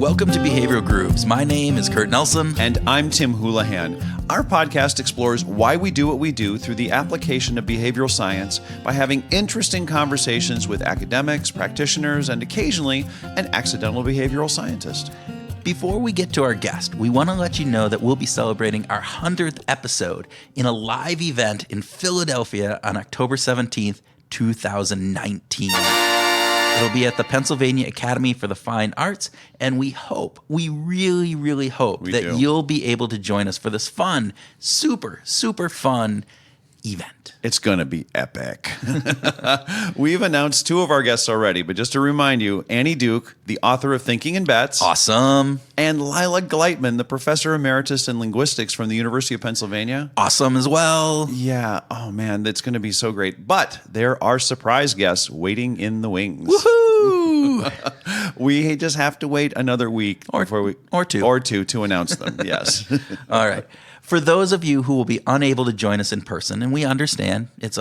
Welcome to Behavioral Grooves. My name is Kurt Nelson. And I'm Tim Houlihan. Our podcast explores why we do what we do through the application of behavioral science by having interesting conversations with academics, practitioners, and occasionally an accidental behavioral scientist. Before we get to our guest, we want to let you know that we'll be celebrating our 100th episode in a live event in Philadelphia on October 17th, 2019. It'll be at the Pennsylvania Academy for the Fine Arts, and we really hope that you'll be able to join us for this fun, super fun event. It's going to be epic. We've announced two of our guests already, but just to remind you, Annie Duke, the author of Thinking in Bets. Awesome. And Lila Gleitman, the professor emeritus in linguistics from the University of Pennsylvania. Awesome as well. Yeah. Oh, man, that's going to be so great. But there are surprise guests waiting in the wings. Woohoo! We just have to wait another week or two to announce them. Yes. All right. For those of you who will be unable to join us in person, and we understand it's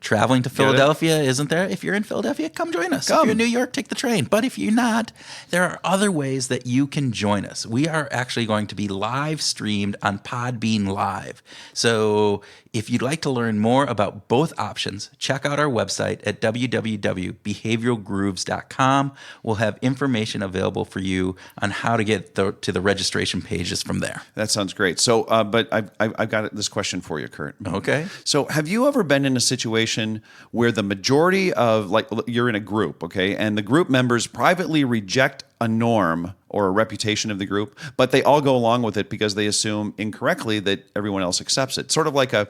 traveling to Philadelphia, isn't there? If you're in Philadelphia, come join us. If you're in New York, take the train. But if you're not, there are other ways that you can join us. We are actually going to be live streamed on Podbean Live. So if you'd like to learn more about both options, check out our website at www.behavioralgrooves.com. We'll have information available for you on how to get to the registration pages from there. That sounds great. So, but I've got this question for you, Kurt. Okay. So have you ever been in a situation where the majority of, like, you're in a group, okay, and the group members privately reject a norm or a reputation of the group, but they all go along with it because they assume incorrectly that everyone else accepts it? Sort of like a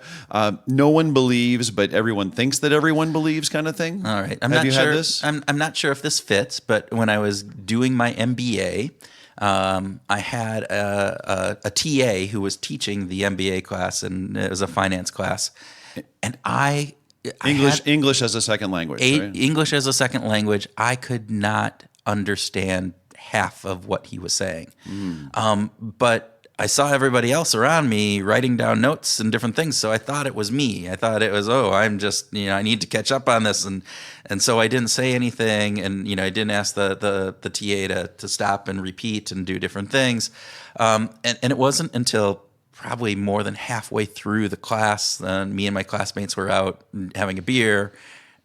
no one believes, but everyone thinks that everyone believes kind of thing. All right. Have you had this? I'm not sure if this fits, but when I was doing my MBA, I had a TA who was teaching the MBA class, and it was a finance class. And English as a second language. Right? English as a second language. I could not understand half of what he was saying. But I saw everybody else around me writing down notes and different things, so I thought it was me. I thought it was, I'm just, I need to catch up on this, and so I didn't say anything, and I didn't ask the TA to stop and repeat and do different things, and it wasn't until probably more than halfway through the class, me and my classmates were out having a beer,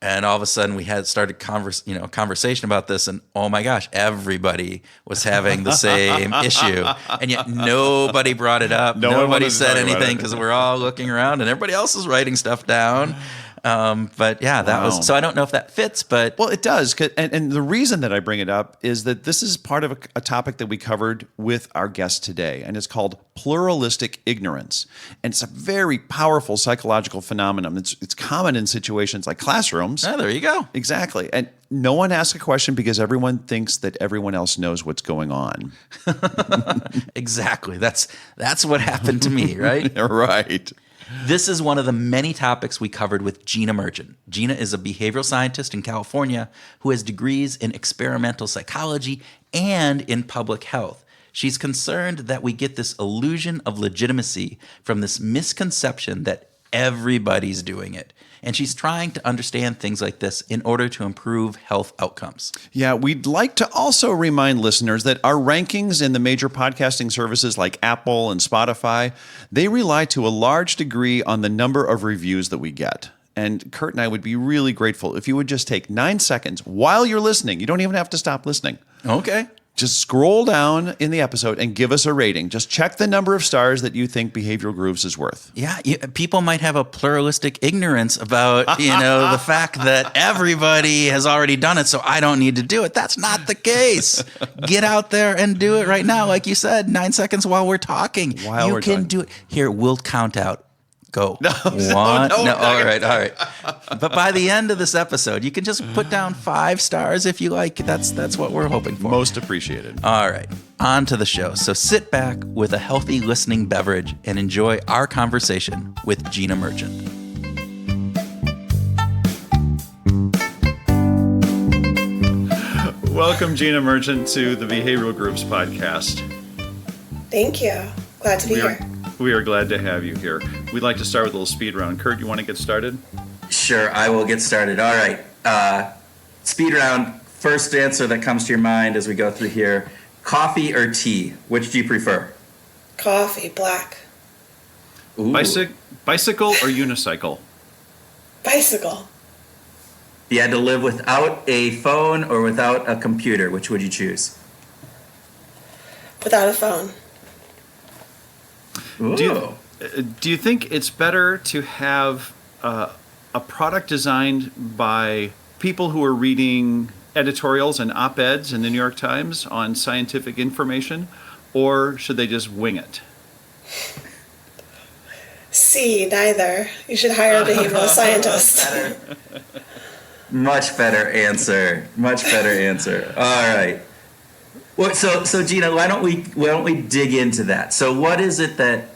and all of a sudden we had started conversation about this, and oh my gosh, everybody was having the same issue, and yet nobody brought it up. Nobody said anything because we're all looking around, and everybody else is writing stuff down. But yeah, that was, so I don't know if that fits, but. Well, it does. And the reason that I bring it up is that this is part of a topic that we covered with our guest today, and it's called pluralistic ignorance. And it's a very powerful psychological phenomenon. It's common in situations like classrooms. Oh, there you go. Exactly. And no one asks a question because everyone thinks that everyone else knows what's going on. Exactly. That's what happened to me, right? Right. This is one of the many topics we covered with Gina Merchant. Gina is a behavioral scientist in California who has degrees in experimental psychology and in public health. She's concerned that we get this illusion of legitimacy from this misconception that everybody's doing it. And she's trying to understand things like this in order to improve health outcomes. Yeah, we'd like to also remind listeners that our rankings in the major podcasting services like Apple and Spotify, they rely to a large degree on the number of reviews that we get. And Kurt and I would be really grateful if you would just take 9 seconds while you're listening. You don't even have to stop listening. Okay. Just scroll down in the episode and give us a rating. Just check the number of stars that you think Behavioral Grooves is worth. Yeah, people might have a pluralistic ignorance about, the fact that everybody has already done it, so I don't need to do it. That's not the case. Get out there and do it right now. Like you said, 9 seconds while we're talking. You can do it. Here, we'll count out. Go. No, One. No. All right. But by the end of this episode, you can just put down 5 stars if you like. That's what we're hoping for. Most appreciated. All right. On to the show. So sit back with a healthy listening beverage and enjoy our conversation with Gina Merchant. Welcome, Gina Merchant, to the Behavioral Grooves podcast. Thank you. Glad to be here. We are glad to have you here. We'd like to start with a little speed round. Kurt, you want to get started? Sure, I will get started. All right. Speed round. First answer that comes to your mind as we go through here. Coffee or tea? Which do you prefer? Coffee, black. Ooh. Bicycle or unicycle? Bicycle. If you had to live without a phone or without a computer, which would you choose? Without a phone. Ooh. Do you think it's better to have a product designed by people who are reading editorials and op-eds in the New York Times on scientific information, or should they just wing it? C, neither. You should hire a behavioral scientist. Much better answer. Much better answer. All right. Well, so Gina, why don't we dig into that? So what is it that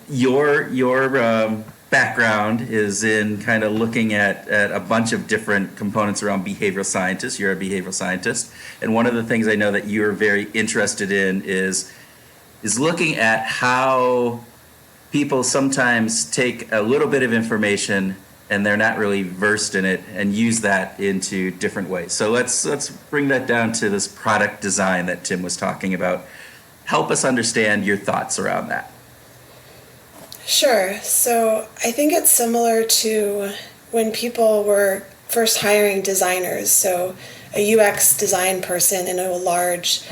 your background is in kind of looking at a bunch of different components around behavioral scientists. You're a behavioral scientist, and one of the things I know that you're very interested in is looking at how people sometimes take a little bit of information and they're not really versed in it and use that into different ways. So let's bring that down to this product design that Tim was talking about. Help us understand your thoughts around that. Sure. So I think it's similar to when people were first hiring designers. So a UX design person in a large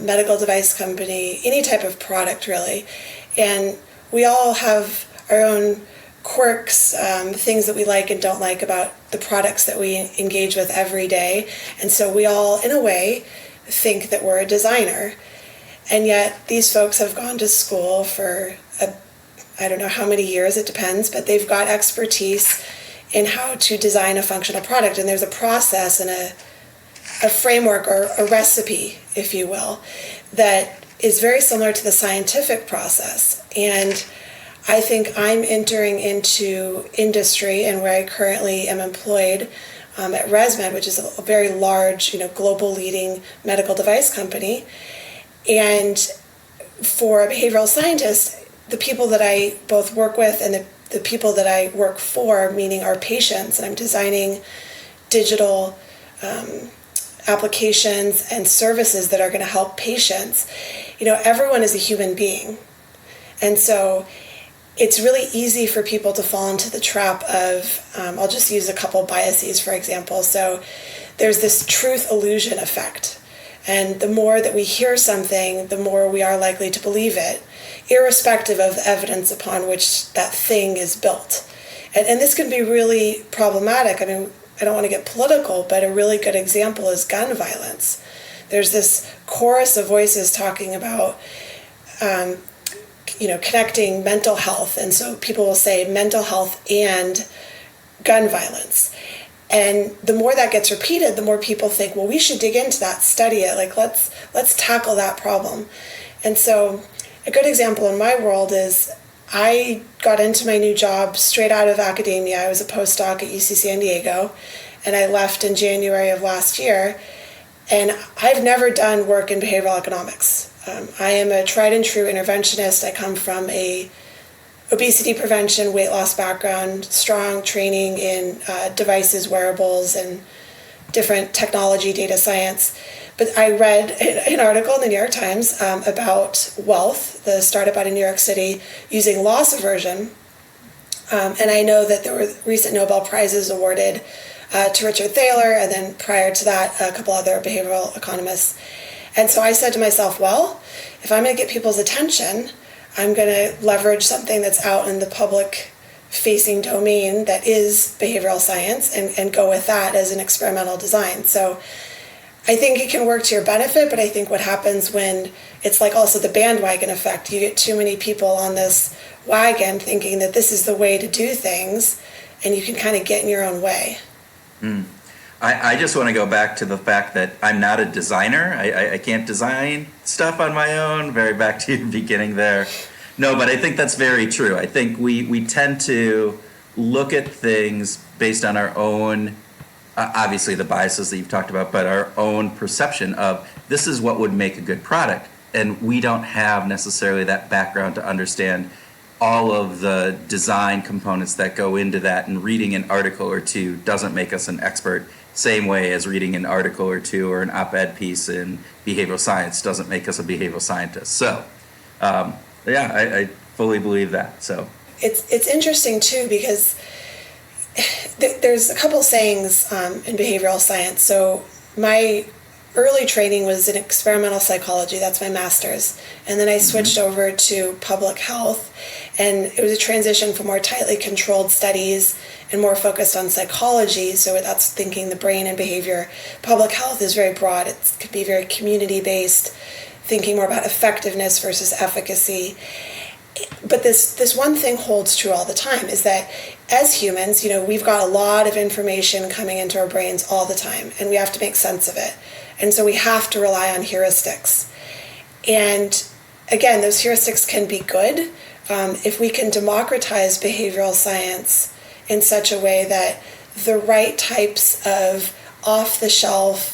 medical device company, any type of product really. And we all have our own quirks, things that we like and don't like about the products that we engage with every day. And so we all, in a way, think that we're a designer. And yet these folks have gone to school for I don't know how many years, it depends, but they've got expertise in how to design a functional product. And there's a process and a framework or a recipe, if you will, that is very similar to the scientific process. And I think I'm entering into industry, and where I currently am employed at ResMed, which is a very large, global leading medical device company. And for a behavioral scientist, the people that I both work with and the people that I work for, meaning our patients, and I'm designing digital applications and services that are going to help patients. Everyone is a human being. And so it's really easy for people to fall into the trap of, I'll just use a couple biases, for example. So there's this truth illusion effect. And the more that we hear something, the more we are likely to believe it, irrespective of the evidence upon which that thing is built. And this can be really problematic. I mean, I don't want to get political, but a really good example is gun violence. There's this chorus of voices talking about, connecting mental health. And so people will say mental health and gun violence. And the more that gets repeated, the more people think, well, we should dig into that, study it. Like, let's tackle that problem. And so a good example in my world is I got into my new job straight out of academia. I was a postdoc at UC San Diego, and I left in January of last year. And I've never done work in behavioral economics. I am a tried and true interventionist. I come from a obesity prevention, weight loss background, strong training in devices, wearables, and different technology, data science. But I read an article in the New York Times about Wealth, the startup out of New York City, using loss aversion. And I know that there were recent Nobel Prizes awarded to Richard Thaler, and then prior to that, a couple other behavioral economists. And so I said to myself, well, if I'm going to get people's attention, I'm going to leverage something that's out in the public-facing domain that is behavioral science and go with that as an experimental design. So I think it can work to your benefit, but I think what happens when it's like also the bandwagon effect, you get too many people on this wagon thinking that this is the way to do things, and you can kind of get in your own way. I just want to go back to the fact that I'm not a designer. I can't design stuff on my own. Very back to the beginning there. No, but I think that's very true. I think we tend to look at things based on our own, obviously the biases that you've talked about, but our own perception of this is what would make a good product. And we don't have necessarily that background to understand all of the design components that go into that, and reading an article or two doesn't make us an expert. same way as reading an article or two or an op-ed piece in behavioral science doesn't make us a behavioral scientist. So, I fully believe that. So it's interesting too, because there's a couple sayings in behavioral science. So my early training was in experimental psychology. That's my master's. And then I switched over to public health. And it was a transition from more tightly controlled studies and more focused on psychology. So that's thinking the brain and behavior. Public health is very broad. It could be very community-based, thinking more about effectiveness versus efficacy. But this one thing holds true all the time, is that as humans, we've got a lot of information coming into our brains all the time, and we have to make sense of it. And so we have to rely on heuristics. And again, those heuristics can be good if we can democratize behavioral science in such a way that the right types of off-the-shelf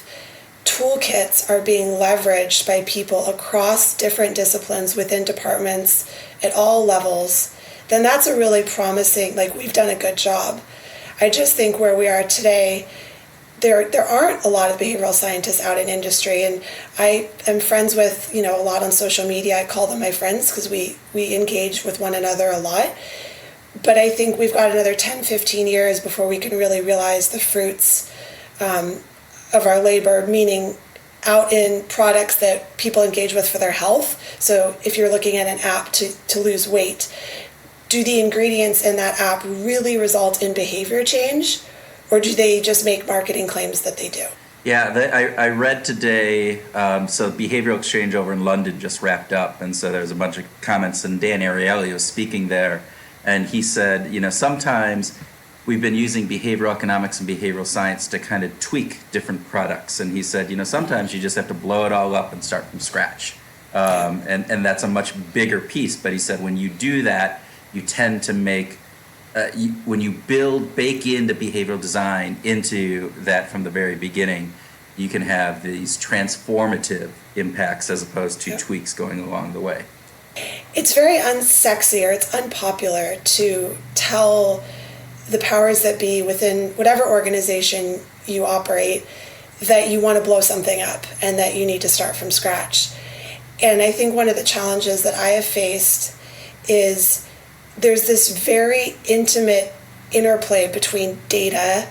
toolkits are being leveraged by people across different disciplines within departments at all levels, then that's a really promising, we've done a good job. I just think where we are today, there aren't a lot of behavioral scientists out in industry, and I am friends with, a lot on social media. I call them my friends because we engage with one another a lot. But I think we've got another 10, 15 years before we can really realize the fruits of our labor, meaning out in products that people engage with for their health. So if you're looking at an app to lose weight, do the ingredients in that app really result in behavior change, or do they just make marketing claims that they do? Yeah, I read today, so Behavioral Exchange over in London just wrapped up, and so there was a bunch of comments, and Dan Ariely was speaking there, and he said, sometimes we've been using behavioral economics and behavioral science to kind of tweak different products. And he said, sometimes you just have to blow it all up and start from scratch. And that's a much bigger piece. But he said, when you do that, you tend to make, when you bake into behavioral design into that from the very beginning, you can have these transformative impacts as opposed to tweaks going along the way. It's very unsexy, or it's unpopular to tell the powers that be within whatever organization you operate that you want to blow something up and that you need to start from scratch. And I think one of the challenges that I have faced is there's this very intimate interplay between data,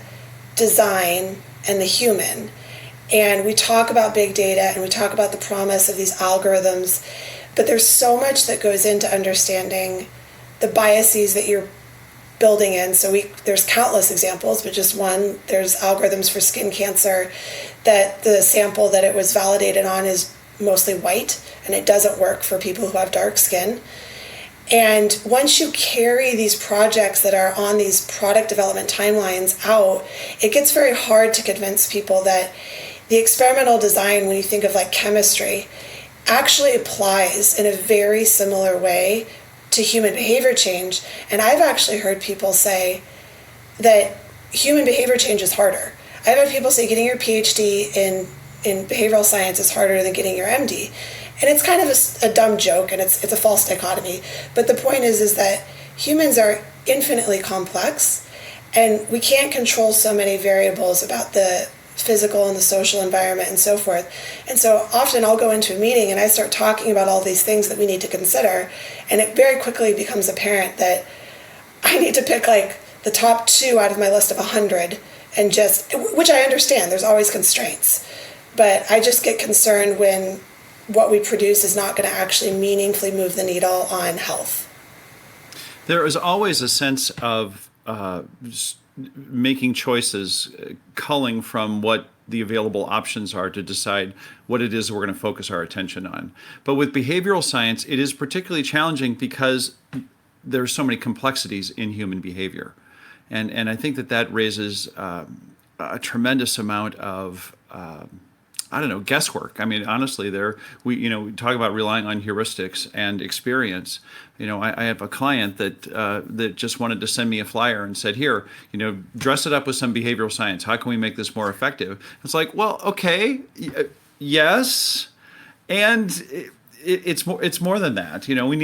design, and the human. And we talk about big data and we talk about the promise of these algorithms, but there's so much that goes into understanding the biases that you're building in. So there's countless examples, but just one. There's algorithms for skin cancer that the sample that it was validated on is mostly white, and it doesn't work for people who have dark skin. And once you carry these projects that are on these product development timelines out, it gets very hard to convince people that the experimental design, when you think of chemistry, actually applies in a very similar way to human behavior change. And I've actually heard people say that human behavior change is harder. I've had people say getting your PhD in behavioral science is harder than getting your MD. And it's kind of a dumb joke, and it's a false dichotomy. But the point is that humans are infinitely complex, and we can't control so many variables about the physical and the social environment and so forth. And so often I'll go into a meeting and I start talking about all these things that we need to consider, and it very quickly becomes apparent that I need to pick the top 2 out of my list of 100, and which I understand, there's always constraints, but I just get concerned when what we produce is not going to actually meaningfully move the needle on health. There is always a sense of making choices, culling from what the available options are to decide what it is we're going to focus our attention on. But with behavioral science, it is particularly challenging because there are so many complexities in human behavior. And I think that raises a tremendous amount of guesswork. I mean, honestly, we talk about relying on heuristics and experience. I have a client that just wanted to send me a flyer and said, here, dress it up with some behavioral science. How can we make this more effective? It's like, well, okay, yes. And it's more than that. We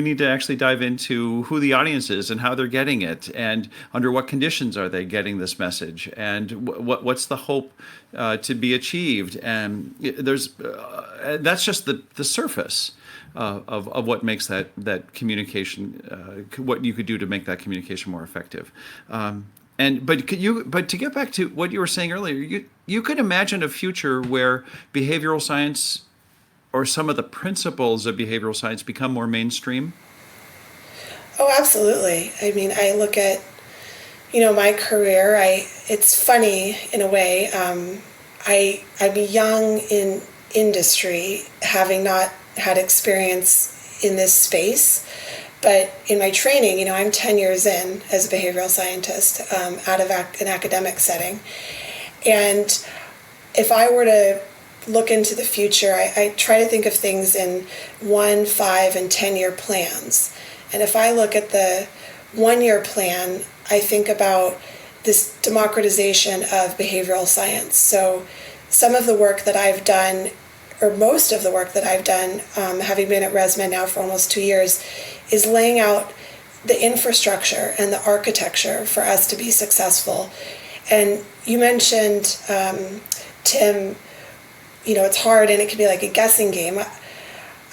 need to actually dive into who the audience is and how they're getting it, and under what conditions are they getting this message, and what's the hope to be achieved. And there's that's just the surface of what makes that communication, what you could do to make that communication more effective. But to get back to what you were saying earlier, you could imagine a future where behavioral science or some of the principles of behavioral science become more mainstream? Oh, absolutely. I mean, I look at, my career. It's funny in a way. I'm young in industry, having not had experience in this space. But in my training, I'm 10 years in as a behavioral scientist out of an academic setting. And if I were to look into the future, I try to think of things in 1, 5, and 10-year plans. And if I look at the 1-year plan, I think about this democratization of behavioral science. So some of the work that I've done, or most of the work that I've done, having been at ResMed now for almost 2 years, is laying out the infrastructure and the architecture for us to be successful. And you mentioned, Tim, it's hard and it can be like a guessing game.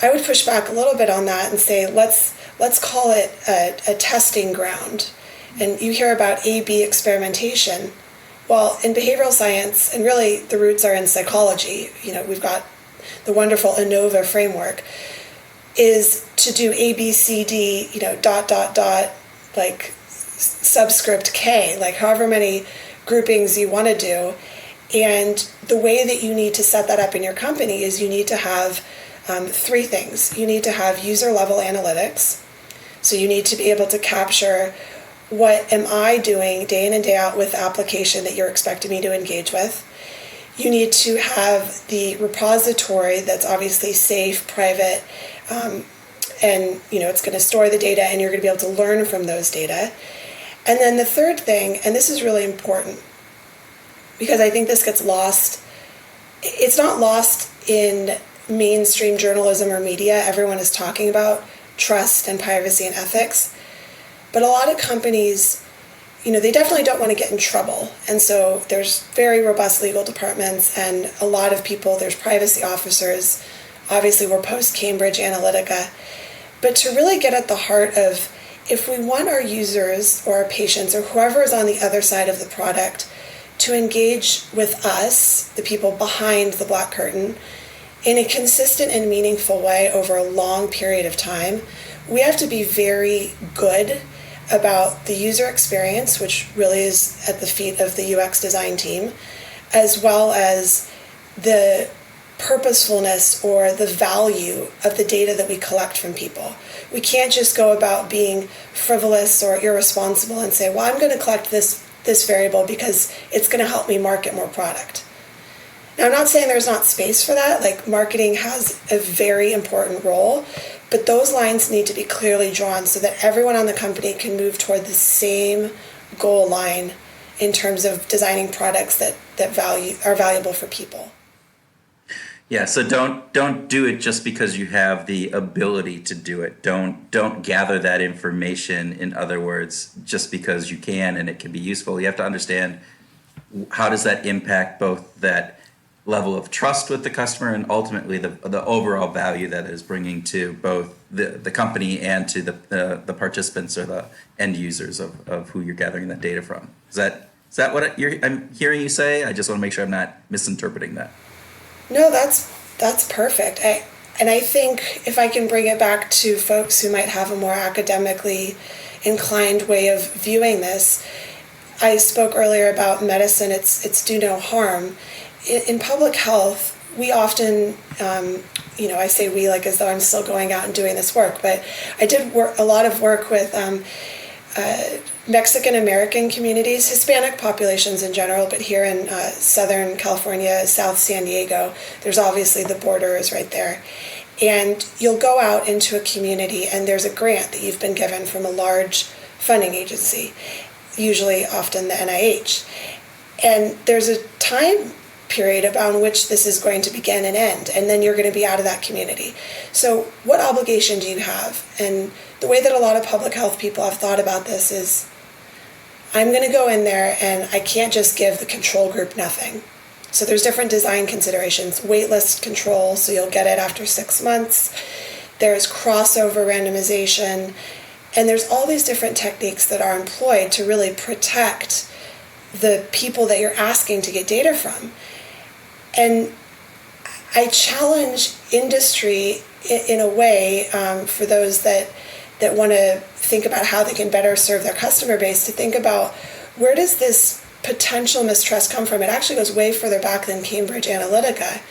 I would push back a little bit on that and say, let's call it a testing ground. And you hear about A/B experimentation. Well, in behavioral science, and really the roots are in psychology, we've got the wonderful ANOVA framework, is to do A, B, C, D, dot, like subscript K, like however many groupings you want to do. And the way that you need to set that up in your company is you need to have 3 things. You need to have user level analytics. So you need to be able to capture what am I doing day in and day out with the application that you're expecting me to engage with. You need to have the repository that's obviously safe, private, and it's going to store the data and you're going to be able to learn from those data. And then the third thing, and this is really important, because I think this gets lost. It's not lost in mainstream journalism or media. Everyone is talking about trust and privacy and ethics. But a lot of companies, they definitely don't want to get in trouble. And so there's very robust legal departments and a lot of people, there's privacy officers. Obviously, we're post-Cambridge Analytica. But to really get at the heart of, if we want our users or our patients or whoever is on the other side of the product to engage with us, the people behind the black curtain, in a consistent and meaningful way over a long period of time, we have to be very good about the user experience, which really is at the feet of the UX design team, as well as the purposefulness or the value of the data that we collect from people. We can't just go about being frivolous or irresponsible and say, well, I'm going to collect this variable because it's going to help me market more product. Now, I'm not saying there's not space for that. Like, marketing has a very important role, but those lines need to be clearly drawn so that everyone on the company can move toward the same goal line in terms of designing products that are valuable for people. Yeah, so don't do it just because you have the ability to do it. Don't gather that information, in other words, just because you can and it can be useful. You have to understand, how does that impact both that level of trust with the customer and ultimately the overall value that it is bringing to both the company and to the participants or the end users of who you're gathering that data from. Is that what I'm hearing you say? I just want to make sure I'm not misinterpreting that. No, that's perfect. I think if I can bring it back to folks who might have a more academically inclined way of viewing this, I spoke earlier about medicine, it's do no harm. In public health, we often, I say we like as though I'm still going out and doing this work, but I did a lot of work with Mexican American communities, Hispanic populations in general, but here in Southern California, South San Diego, there's obviously the borders right there. And you'll go out into a community and there's a grant that you've been given from a large funding agency, usually often the NIH. And there's a time period upon which this is going to begin and end, and then you're going to be out of that community. So what obligation do you have? And the way that a lot of public health people have thought about this is, I'm going to go in there and I can't just give the control group nothing. So there's different design considerations. Waitlist control, so you'll get it after 6 months. There's crossover randomization. And there's all these different techniques that are employed to really protect the people that you're asking to get data from. And I challenge industry in a way, for those that want to think about how they can better serve their customer base, to think about, where does this potential mistrust come from? It actually goes way further back than Cambridge Analytica.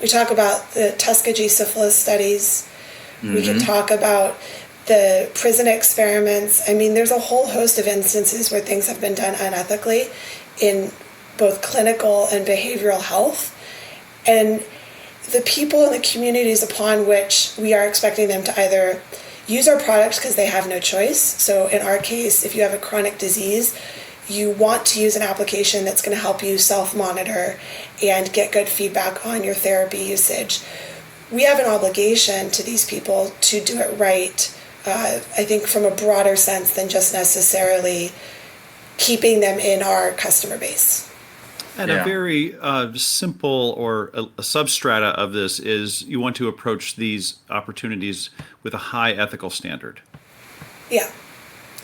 We talk about the Tuskegee syphilis studies. Mm-hmm. We can talk about the prison experiments. I mean, there's a whole host of instances where things have been done unethically in both clinical and behavioral health. And the people in the communities upon which we are expecting them to either use our products because they have no choice. So in our case, if you have a chronic disease, you want to use an application that's going to help you self-monitor and get good feedback on your therapy usage. We have an obligation to these people to do it right, I think from a broader sense than just necessarily keeping them in our customer base. And a very simple or a substrata of this is you want to approach these opportunities with a high ethical standard. Yeah,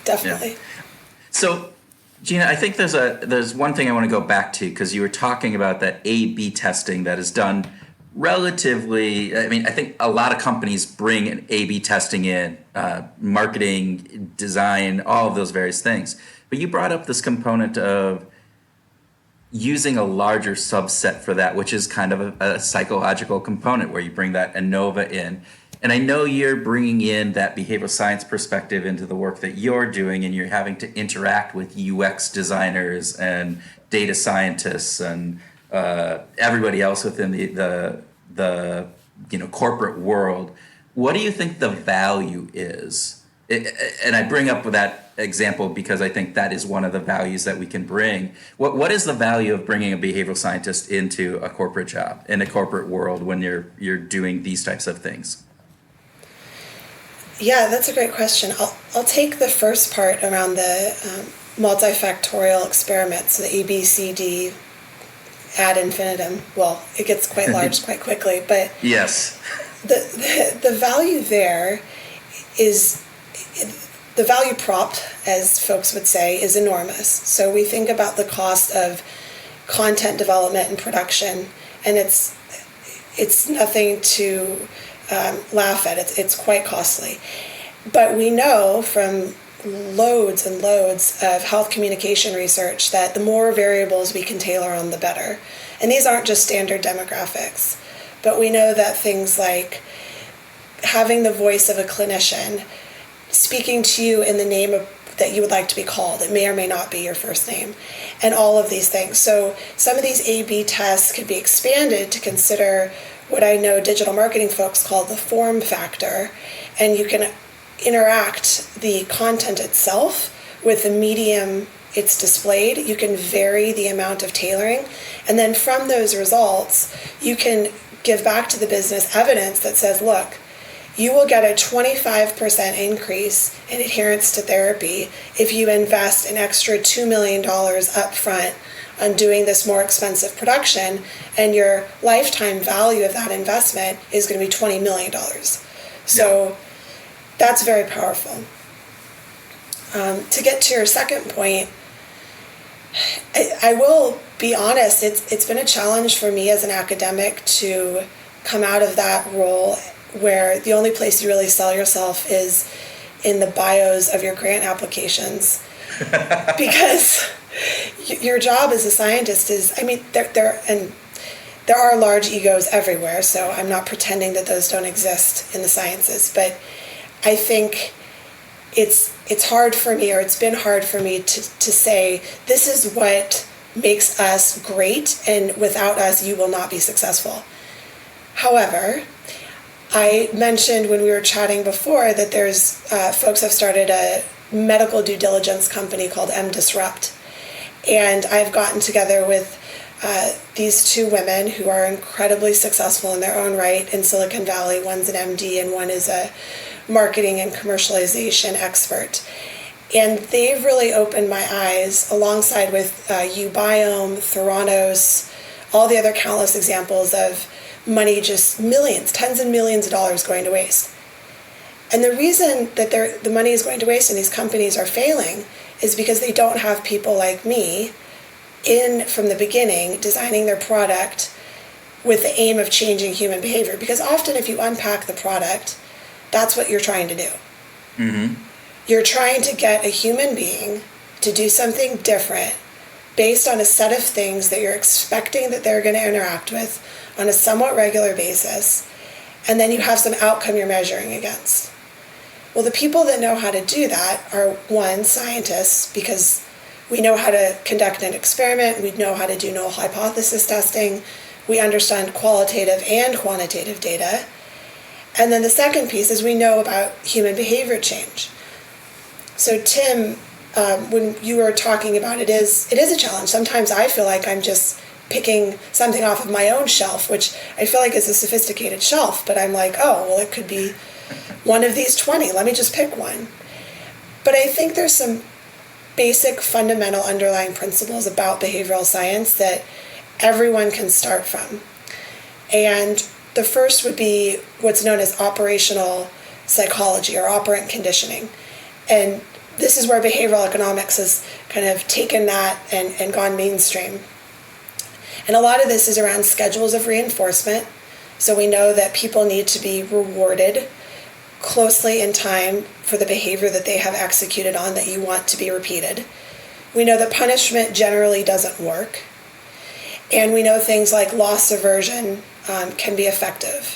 definitely. Yeah. So, Gina, I think there's one thing I want to go back to, because you were talking about that A/B testing that is done relatively. I mean, I think a lot of companies bring an A/B testing in, marketing, design, all of those various things. But you brought up this component of using a larger subset for that, which is kind of a psychological component where you bring that ANOVA in. And I know you're bringing in that behavioral science perspective into the work that you're doing, and you're having to interact with UX designers and data scientists and everybody else within the corporate world. What do you think the value is? And I bring up that example because I think that is one of the values that we can bring. What is the value of bringing a behavioral scientist into a corporate job, in a corporate world, when you're doing these types of things? Yeah, that's a great question. I'll take the first part around the multifactorial experiments, the ABCD ad infinitum. Well, it gets quite large quite quickly, but yes, the value there is, the value prop, as folks would say, is enormous. So we think about the cost of content development and production, and it's nothing to laugh at. It's quite costly. But we know from loads and loads of health communication research that the more variables we can tailor on, the better. And these aren't just standard demographics, but we know that things like having the voice of a clinician speaking to you in the name that you would like to be called. It may or may not be your first name, and all of these things. So some of these A/B tests could be expanded to consider what I know digital marketing folks call the form factor, and you can interact the content itself with the medium it's displayed. You can vary the amount of tailoring, and then from those results, you can give back to the business evidence that says, look, you will get a 25% increase in adherence to therapy if you invest an extra $2 million up front on doing this more expensive production, and your lifetime value of that investment is going to be $20 million. So that's very powerful. To get to your second point, I will be honest, it's been a challenge for me as an academic to come out of that role where the only place you really sell yourself is in the bios of your grant applications. Because your job as a scientist is, I mean, there are large egos everywhere, so I'm not pretending that those don't exist in the sciences, but I think it's hard for me, or it's been hard for me to say, this is what makes us great, and without us, you will not be successful. However, I mentioned when we were chatting before that there's folks have started a medical due diligence company called MDisrupt, and I've gotten together with these two women who are incredibly successful in their own right in Silicon Valley. One's an MD and one is a marketing and commercialization expert. And they've really opened my eyes, alongside with Ubiome, Theranos, all the other countless examples of money, just millions, tens and millions of dollars going to waste. And the reason that the money is going to waste and these companies are failing is because they don't have people like me in from the beginning designing their product with the aim of changing human behavior. Because often if you unpack the product, that's what you're trying to do. Mm-hmm. You're trying to get a human being to do something different based on a set of things that you're expecting that they're going to interact with on a somewhat regular basis, and then you have some outcome you're measuring against. Well, the people that know how to do that are, one, scientists, because we know how to conduct an experiment, we know how to do null hypothesis testing, we understand qualitative and quantitative data. And then the second piece is we know about human behavior change. So Tim, when you were talking about it is a challenge. Sometimes I feel like I'm just picking something off of my own shelf, which I feel like is a sophisticated shelf, but I'm like, oh, well, it could be one of these 20. Let me just pick one. But I think there's some basic fundamental underlying principles about behavioral science that everyone can start from. And the first would be what's known as operational psychology or operant conditioning. And this is where behavioral economics has kind of taken that and gone mainstream. And a lot of this is around schedules of reinforcement. So we know that people need to be rewarded closely in time for the behavior that they have executed on that you want to be repeated. We know that punishment generally doesn't work. And we know things like loss aversion can be effective.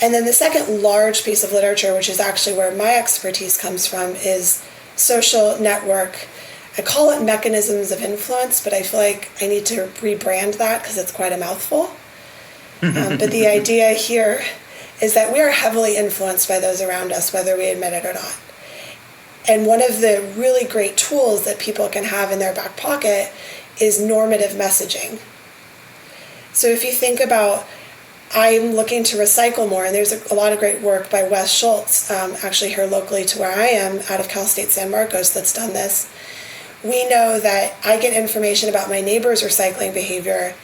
And then the second large piece of literature, which is actually where my expertise comes from, is social network. I call it mechanisms of influence, but I feel like I need to rebrand that because it's quite a mouthful. But the idea here is that we are heavily influenced by those around us, whether we admit it or not. And one of the really great tools that people can have in their back pocket is normative messaging. So if you think about, I'm looking to recycle more, and there's a lot of great work by Wes Schultz, actually here locally to where I am, out of Cal State San Marcos, that's done this. We know that I get information about my neighbor's recycling behavior,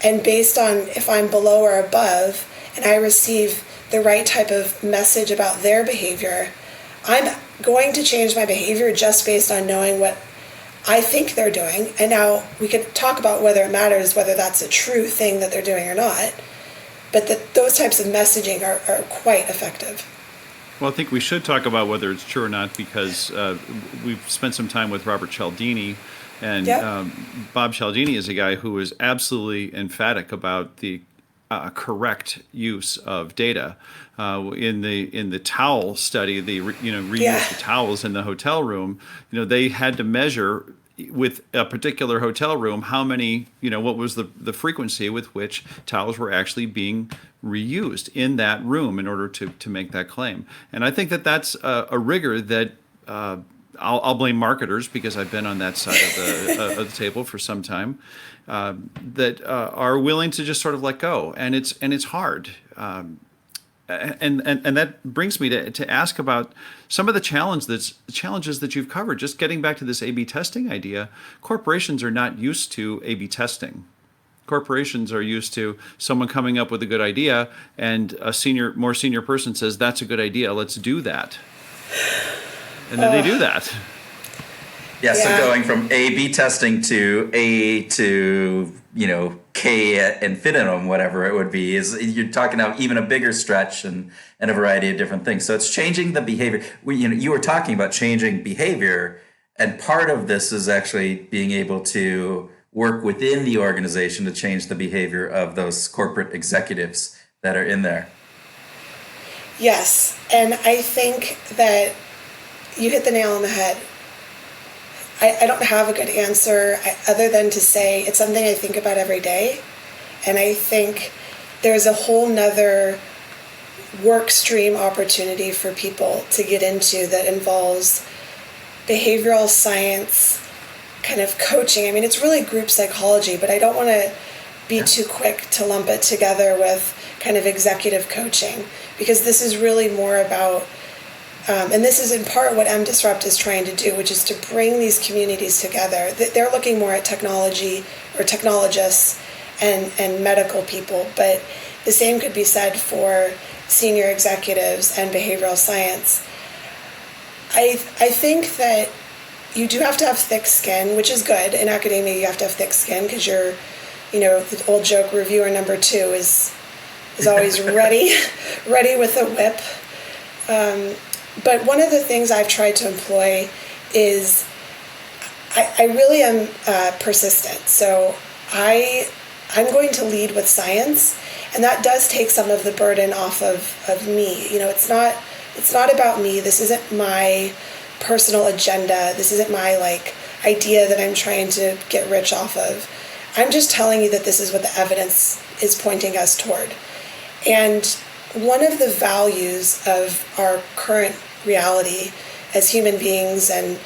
and based on if I'm below or above, and I receive the right type of message about their behavior, I'm going to change my behavior just based on knowing what I think they're doing. And now we could talk about whether it matters, whether that's a true thing that they're doing or not, but that those types of messaging are quite effective. Well, I think we should talk about whether it's true or not, because we've spent some time with Robert Cialdini, and Bob Cialdini is a guy who is absolutely emphatic about the correct use of data. In the towel study, reuse the towels in the hotel room. They had to measure with a particular hotel room how many, what was the frequency with which towels were actually being reused in that room in order to make that claim. And I think that that's a rigor that I'll blame marketers, because I've been on that side of the table for some time, that are willing to just sort of let go, and it's hard. And that brings me to ask about some of the challenges that you've covered. Just getting back to this A/B testing idea, corporations are not used to A/B testing. Corporations are used to someone coming up with a good idea, and a more senior person says, "That's a good idea. Let's do that." And then they do that. Yeah, so going from A/B testing to A to, K infinitum, whatever it would be, is you're talking about even a bigger stretch and a variety of different things. So it's changing the behavior. You were talking about changing behavior, and part of this is actually being able to work within the organization to change the behavior of those corporate executives that are in there. Yes, and I think that you hit the nail on the head. I don't have a good answer other than to say it's something I think about every day. And I think there's a whole nother work stream opportunity for people to get into that involves behavioral science kind of coaching. I mean, it's really group psychology, but I don't want to be too quick to lump it together with kind of executive coaching, because this is really more about, and this is in part what M-Disrupt is trying to do, which is to bring these communities together. They're looking more at technology or technologists and medical people, but the same could be said for senior executives and behavioral science. I think that you do have to have thick skin, which is good. In academia, you have to have thick skin because you're, the old joke, reviewer number 2 is always ready with a whip. But one of the things I've tried to employ is I really am persistent. So I'm going to lead with science, and that does take some of the burden off of me. It's not about me. This isn't my personal agenda. This isn't my idea that I'm trying to get rich off of. I'm just telling you that this is what the evidence is pointing us toward. And one of the values of our current reality as human beings and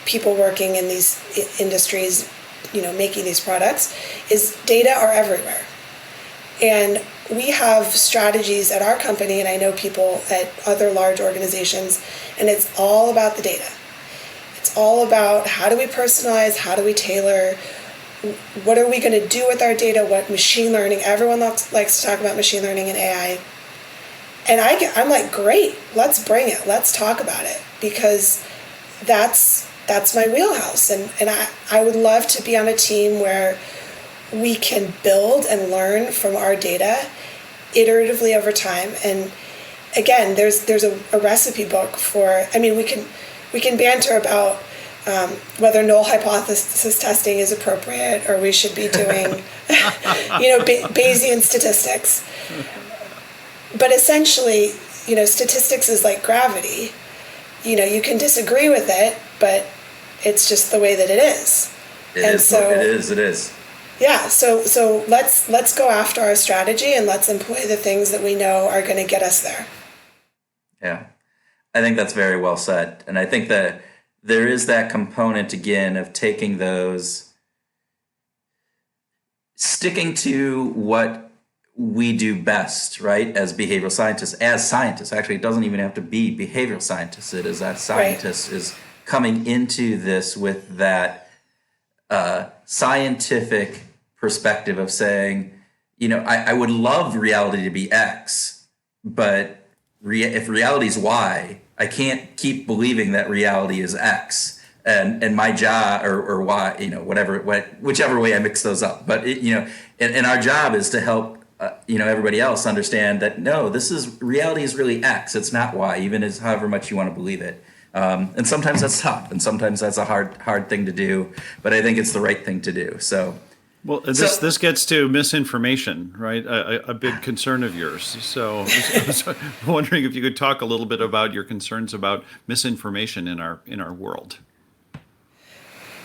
people working in these industries, making these products, is data are everywhere. And we have strategies at our company, and I know people at other large organizations, and it's all about the data. It's all about how do we personalize, how do we tailor, what are we going to do with our data, what machine learning, everyone likes to talk about machine learning and AI. And I'm like, great, let's bring it, let's talk about it, because that's my wheelhouse. And I would love to be on a team where we can build and learn from our data iteratively over time. And again, there's a recipe book for, we can banter about whether null hypothesis testing is appropriate, or we should be doing, Bayesian statistics. But essentially, statistics is like gravity. You can disagree with it, but it's just the way that it is. It is. Yeah, so let's go after our strategy, and let's employ the things that we know are going to get us there. Yeah, I think that's very well said. And I think that there is that component, again, of taking those, sticking to what we do best, right, as behavioral scientists, Actually, it doesn't even have to be behavioral scientists. It is that scientists is coming into this with that scientific perspective of saying, I would love reality to be X, but if reality is Y, I can't keep believing that reality is X, and my job or Y, whichever way I mix those up. But and our job is to help everybody else understand that no, reality is really X. It's not Y, even as however much you want to believe it. And sometimes that's tough, and sometimes that's a hard thing to do. But I think it's the right thing to do. So. Well, this gets to misinformation, right? A big concern of yours. So I was wondering if you could talk a little bit about your concerns about misinformation in our world.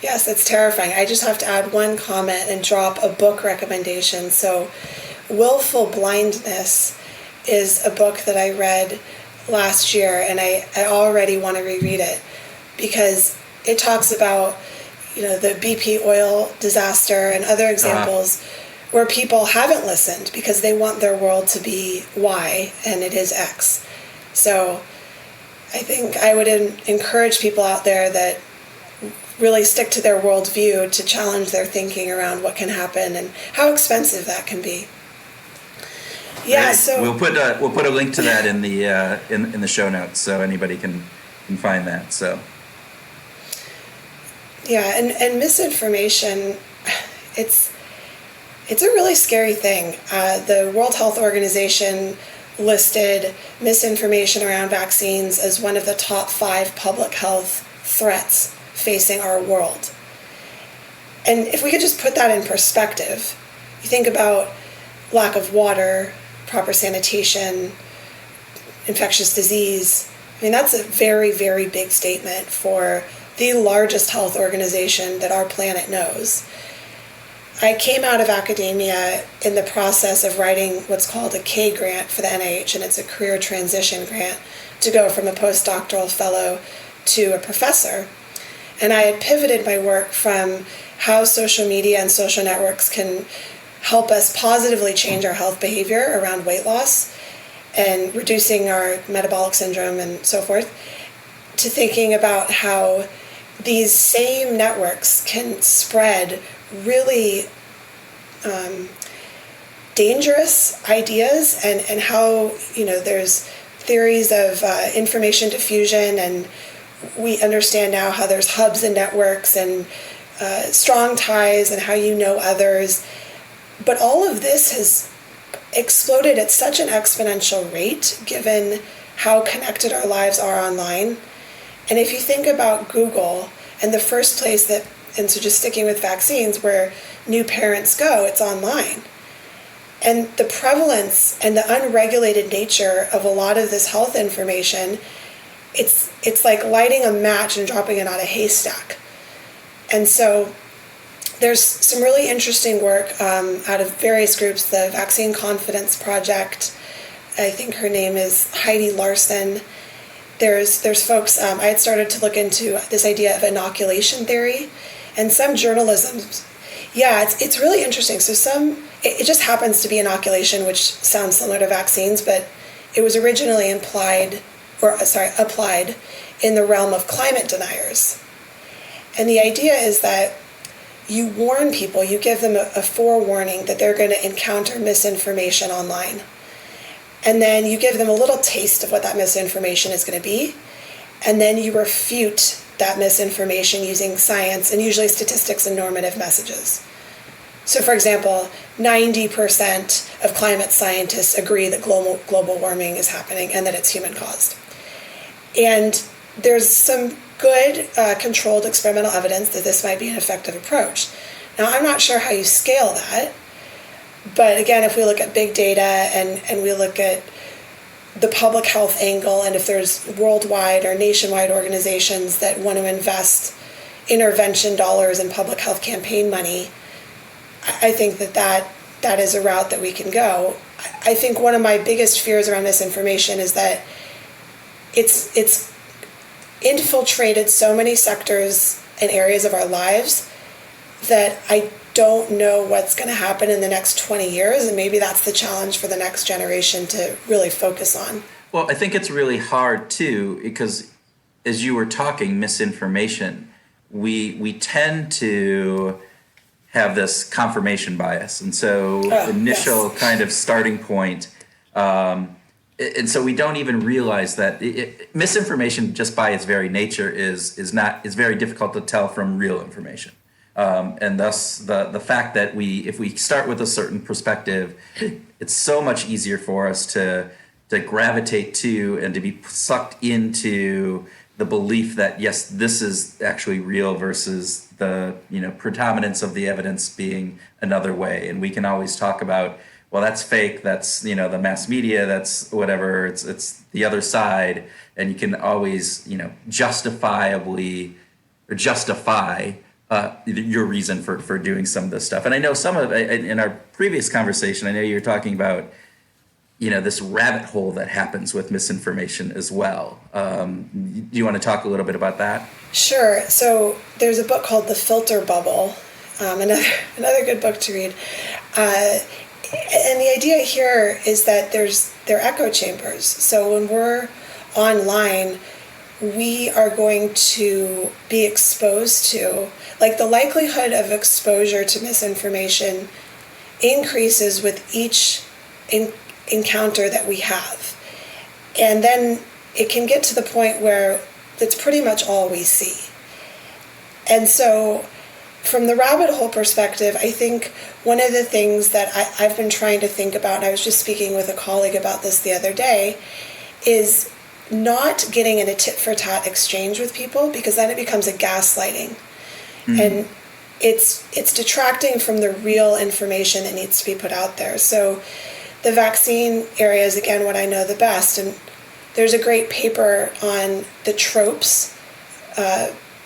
Yes, it's terrifying. I just have to add one comment and drop a book recommendation. So Willful Blindness is a book that I read last year, and I already want to reread it because it talks about the BP oil disaster and other examples where people haven't listened because they want their world to be Y and it is X. So I think I would encourage people out there that really stick to their worldview to challenge their thinking around what can happen and how expensive that can be. Yeah, right. so we'll put a link to that in the in the show notes so anybody can find that. So. Yeah, and misinformation, it's a really scary thing. The World Health Organization listed misinformation around vaccines as one of the top 5 public health threats facing our world. And if we could just put that in perspective, you think about lack of water, proper sanitation, infectious disease. That's a very, very big statement for the largest health organization that our planet knows. I came out of academia in the process of writing what's called a K grant for the NIH, and it's a career transition grant to go from a postdoctoral fellow to a professor. And I had pivoted my work from how social media and social networks can help us positively change our health behavior around weight loss and reducing our metabolic syndrome and so forth, to thinking about how these same networks can spread really dangerous ideas, and how, there's theories of information diffusion, and we understand now how there's hubs and networks and strong ties and how you know others. But all of this has exploded at such an exponential rate given how connected our lives are online. And if you think about Google, and the first place that, and so just sticking with vaccines, where new parents go, it's online. And the prevalence and the unregulated nature of a lot of this health information, it's like lighting a match and dropping it on a haystack. And so there's some really interesting work out of various groups, the Vaccine Confidence Project. I think her name is Heidi Larson. There's folks, I had started to look into this idea of inoculation theory, and some journalism. Yeah, it's really interesting. So it just happens to be inoculation, which sounds similar to vaccines, but it was originally applied in the realm of climate deniers. And the idea is that you warn people, you give them a forewarning that they're going to encounter misinformation online. And then you give them a little taste of what that misinformation is going to be. And then you refute that misinformation using science and usually statistics and normative messages. So for example, 90% of climate scientists agree that global warming is happening and that it's human caused. And there's some good controlled experimental evidence that this might be an effective approach. Now, I'm not sure how you scale that, but again, if we look at big data and we look at the public health angle, and if there's worldwide or nationwide organizations that want to invest intervention dollars in public health campaign money, I think that is a route that we can go. I think one of my biggest fears around misinformation is that it's infiltrated so many sectors and areas of our lives that I don't know what's going to happen in the next 20 years, and maybe that's the challenge for the next generation to really focus on. Well, I think it's really hard too, because as you were talking misinformation, we tend to have this confirmation bias, and so initial yes. kind of starting point, and so we don't even realize that misinformation, just by its very nature, is very difficult to tell from real information. And thus the fact that if we start with a certain perspective, it's so much easier for us to gravitate to and to be sucked into the belief that yes, this is actually real versus the predominance of the evidence being another way. And we can always talk about, well, that's fake, that's the mass media, that's whatever, it's the other side, and you can always justify your reason for doing some of this stuff. And I know some of in our previous conversation, I know you were talking about this rabbit hole that happens with misinformation as well. Do you want to talk a little bit about that? Sure. So there's a book called The Filter Bubble, another good book to read. And the idea here is that they're echo chambers. So when we're online, we are going to be exposed to, like, the likelihood of exposure to misinformation increases with each encounter that we have. And then it can get to the point where that's pretty much all we see. And so from the rabbit hole perspective, I think one of the things that I've been trying to think about, and I was just speaking with a colleague about this the other day, is not getting in a tit-for-tat exchange with people, because then it becomes a gaslighting. Mm-hmm. And it's detracting from the real information that needs to be put out there. So the vaccine area is, again, what I know the best. And there's a great paper on the tropes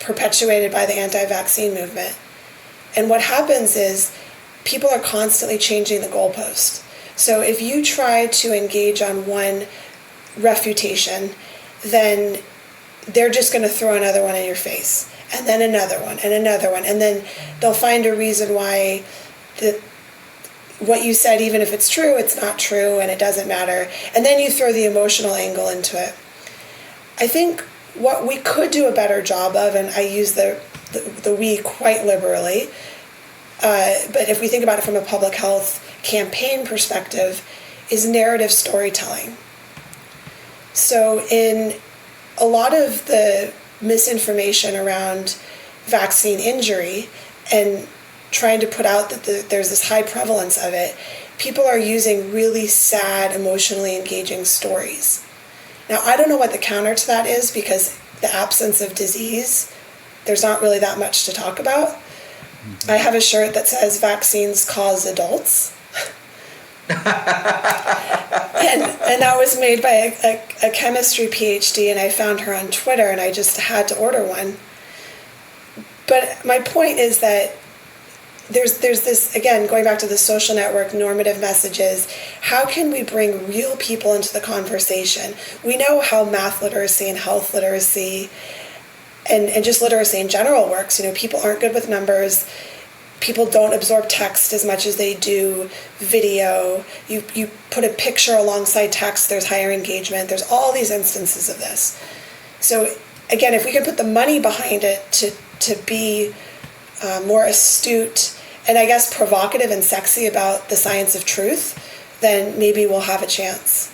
perpetuated by the anti-vaccine movement. And what happens is people are constantly changing the goalpost. So if you try to engage on one refutation, then they're just going to throw another one in your face. and then another one, and another one, and then they'll find a reason why what you said, even if it's true, it's not true, and it doesn't matter. And then you throw the emotional angle into it. I think what we could do a better job of, and I use the we quite liberally, but if we think about it from a public health campaign perspective, is narrative storytelling. So in a lot of the misinformation around vaccine injury and trying to put out that there's this high prevalence of it, people are using really sad, emotionally engaging stories. Now, I don't know what the counter to that is, because the absence of disease, there's not really that much to talk about. Mm-hmm. I have a shirt that says vaccines cause adults. and that was made by a chemistry PhD, and I found her on Twitter, and I just had to order one. But my point is that there's this, again, going back to the social network, normative messages. How can we bring real people into the conversation? We know how math literacy and health literacy and just literacy in general works. People aren't good with numbers. People don't absorb text as much as they do video. You put a picture alongside text, there's higher engagement. There's all these instances of this. So again, if we can put the money behind it to be more astute and I guess provocative and sexy about the science of truth, then maybe we'll have a chance.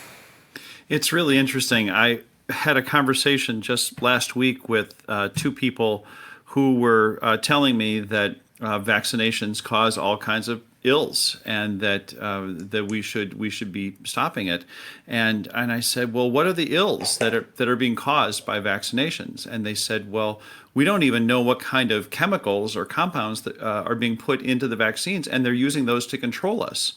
It's really interesting. I had a conversation just last week with two people who were telling me that vaccinations cause all kinds of ills, and that we should be stopping it. And I said, well, what are the ills that are being caused by vaccinations? And they said, well, we don't even know what kind of chemicals or compounds that are being put into the vaccines, and they're using those to control us.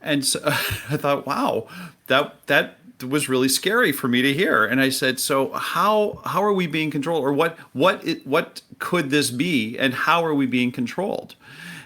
And so I thought, wow, that was really scary for me to hear. And I said, so how are we being controlled, or what could this be, and how are we being controlled?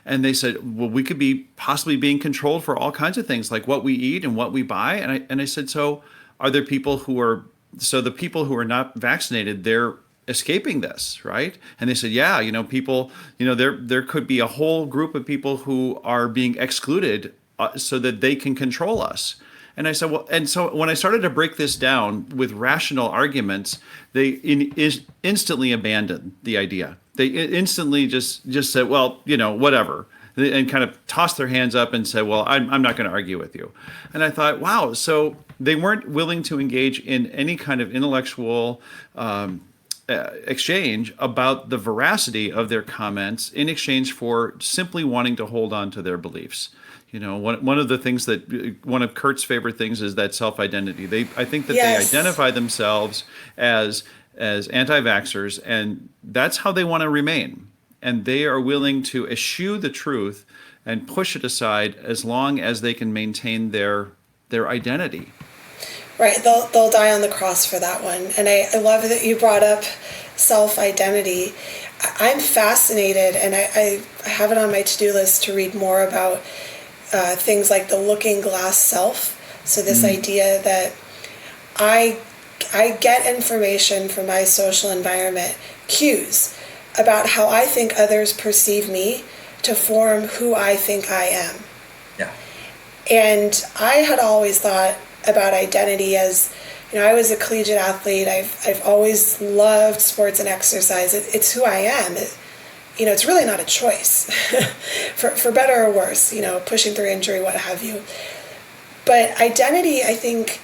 And they said, well, we could be possibly being controlled for all kinds of things, like what we eat and what we buy. And I said, so are there people the people who are not vaccinated, they're escaping this, right? And they said, yeah, people, there could be a whole group of people who are being excluded so that they can control us. And I said, well, and so when I started to break this down with rational arguments, they instantly abandoned the idea. They instantly just said, well, whatever, and kind of tossed their hands up and said, well, I'm not going to argue with you. And I thought, wow, so they weren't willing to engage in any kind of intellectual exchange about the veracity of their comments in exchange for simply wanting to hold on to their beliefs. One of the things one of Kurt's favorite things is that self-identity. I think that Yes. They identify themselves as anti-vaxxers, and that's how they want to remain. And they are willing to eschew the truth and push it aside as long as they can maintain their identity. Right, they'll die on the cross for that one. And I love that you brought up self-identity. I'm fascinated, and I have it on my to-do list to read more about things like the looking glass self. So this idea that I get information from my social environment, cues about how I think others perceive me to form who I think I am. Yeah. And I had always thought about identity as, I was a collegiate athlete. I've always loved sports and exercise. It's who I am. It's really not a choice, for better or worse, pushing through injury, what have you. But identity, I think,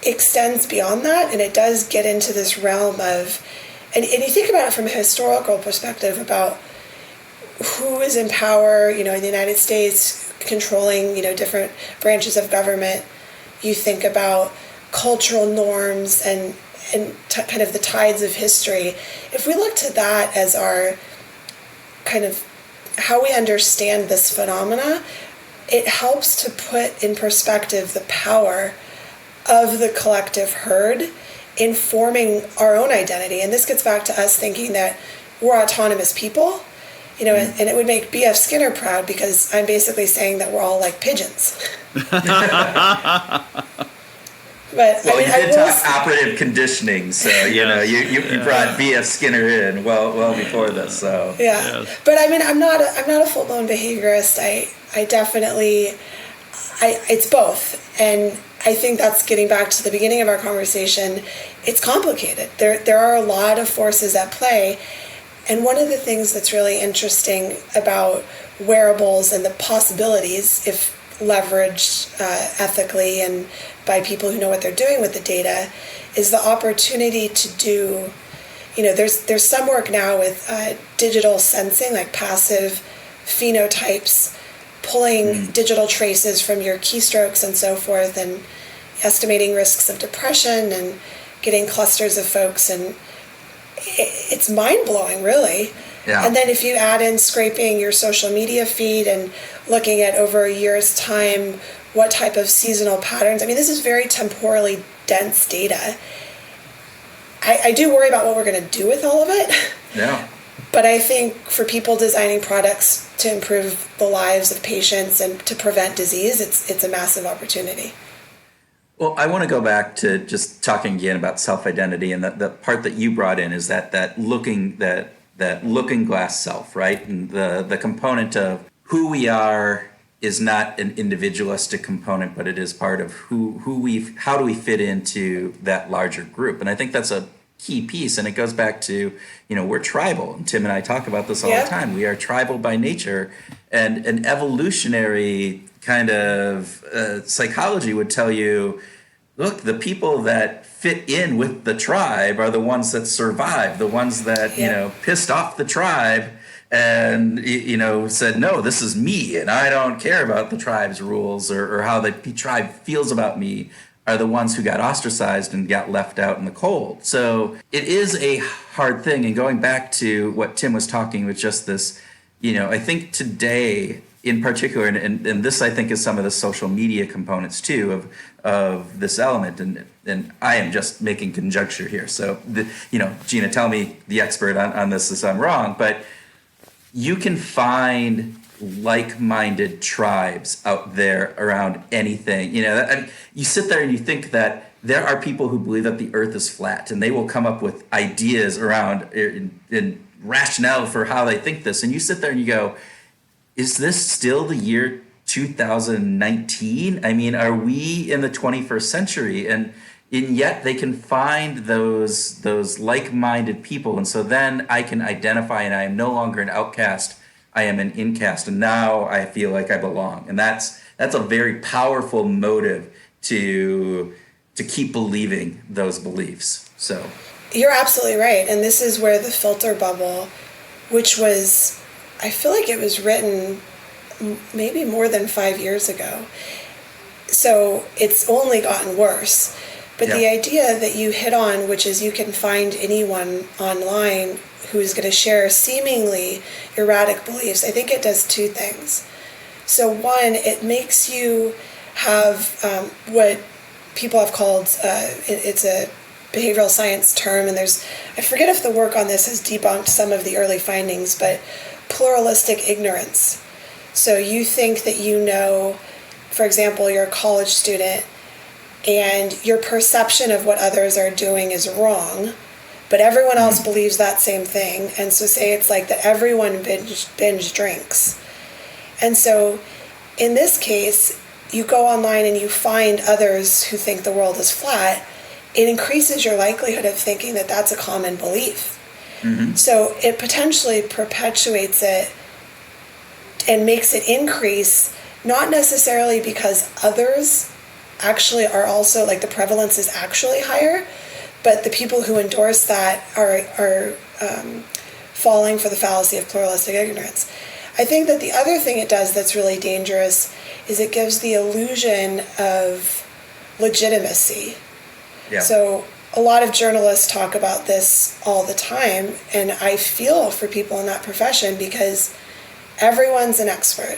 extends beyond that, and it does get into this realm of, and you think about it from a historical perspective about who is in power, in the United States, controlling, different branches of government. You think about cultural norms and kind of the tides of history. If we look to that as our kind of how we understand this phenomena, it helps to put in perspective the power of the collective herd in forming our own identity. And this gets back to us thinking that we're autonomous people, and it would make B.F. Skinner proud, because I'm basically saying that we're all like pigeons. But Well, I mean, you I did will talk operative conditioning, so you know you brought B.F. Skinner in well before this. So yeah. Yes. But I mean, I'm not a full blown behaviorist. I definitely it's both, and I think that's getting back to the beginning of our conversation. It's complicated. There are a lot of forces at play, and one of the things that's really interesting about wearables and the possibilities, if leveraged ethically and by people who know what they're doing with the data, is the opportunity to do, there's some work now with digital sensing, like passive phenotypes, pulling digital traces from your keystrokes and so forth, and estimating risks of depression and getting clusters of folks, and it's mind-blowing, really. Yeah. And then if you add in scraping your social media feed and looking at over a year's time what type of seasonal patterns, I mean, this is very temporally dense data. I do worry about what we're going to do with all of it. yeah. But I think for people designing products to improve the lives of patients and to prevent disease, it's a massive opportunity. Well, I want to go back to just talking again about self-identity, and the part that you brought in is that looking glass self, right? And the component of who we are is not an individualistic component, but it is part of how do we fit into that larger group. And I think that's a key piece, and it goes back to, we're tribal, and Tim and I talk about this all the time. We are tribal by nature, and an evolutionary kind of psychology would tell you, look, the people that fit in with the tribe are the ones that survive, the ones that pissed off the tribe and said, no, this is me and I don't care about the tribe's rules or how the tribe feels about me, are the ones who got ostracized and got left out in the cold. So it is a hard thing. And going back to what Tim was talking with, just this, I think today in particular, and this I think is some of the social media components too of this element, and I am just making conjecture here. So Gina, tell me, the expert on this, if I'm wrong, but you can find like-minded tribes out there around anything. You sit there and you think that there are people who believe that the earth is flat, and they will come up with ideas around and rationale for how they think this, and you sit there and you go, is this still the year 2019? I mean, are we in the 21st century? And yet they can find those like-minded people, and so then I can identify, and I am no longer an outcast, I am an incast, and now I feel like I belong. And that's a very powerful motive to keep believing those beliefs. So You're absolutely right, and this is where the filter bubble, which was, I feel like it was written maybe more than 5 years ago, so it's only gotten worse. But the idea that you hit on, which is you can find anyone online who's going to share seemingly erratic beliefs, I think it does two things. So one, it makes you have what people have called, it's a behavioral science term, and I forget if the work on this has debunked some of the early findings, but pluralistic ignorance. So you think that for example, you're a college student, and your perception of what others are doing is wrong, but everyone else believes that same thing. And so say it's like that everyone binge drinks. And so in this case, you go online and you find others who think the world is flat. It increases your likelihood of thinking that that's a common belief. Mm-hmm. So it potentially perpetuates it and makes it increase, not necessarily because others actually are also, like, the prevalence is actually higher, but the people who endorse that are falling for the fallacy of pluralistic ignorance. I think that the other thing it does that's really dangerous is it gives the illusion of legitimacy. Yeah. So a lot of journalists talk about this all the time, and I feel for people in that profession because everyone's an expert.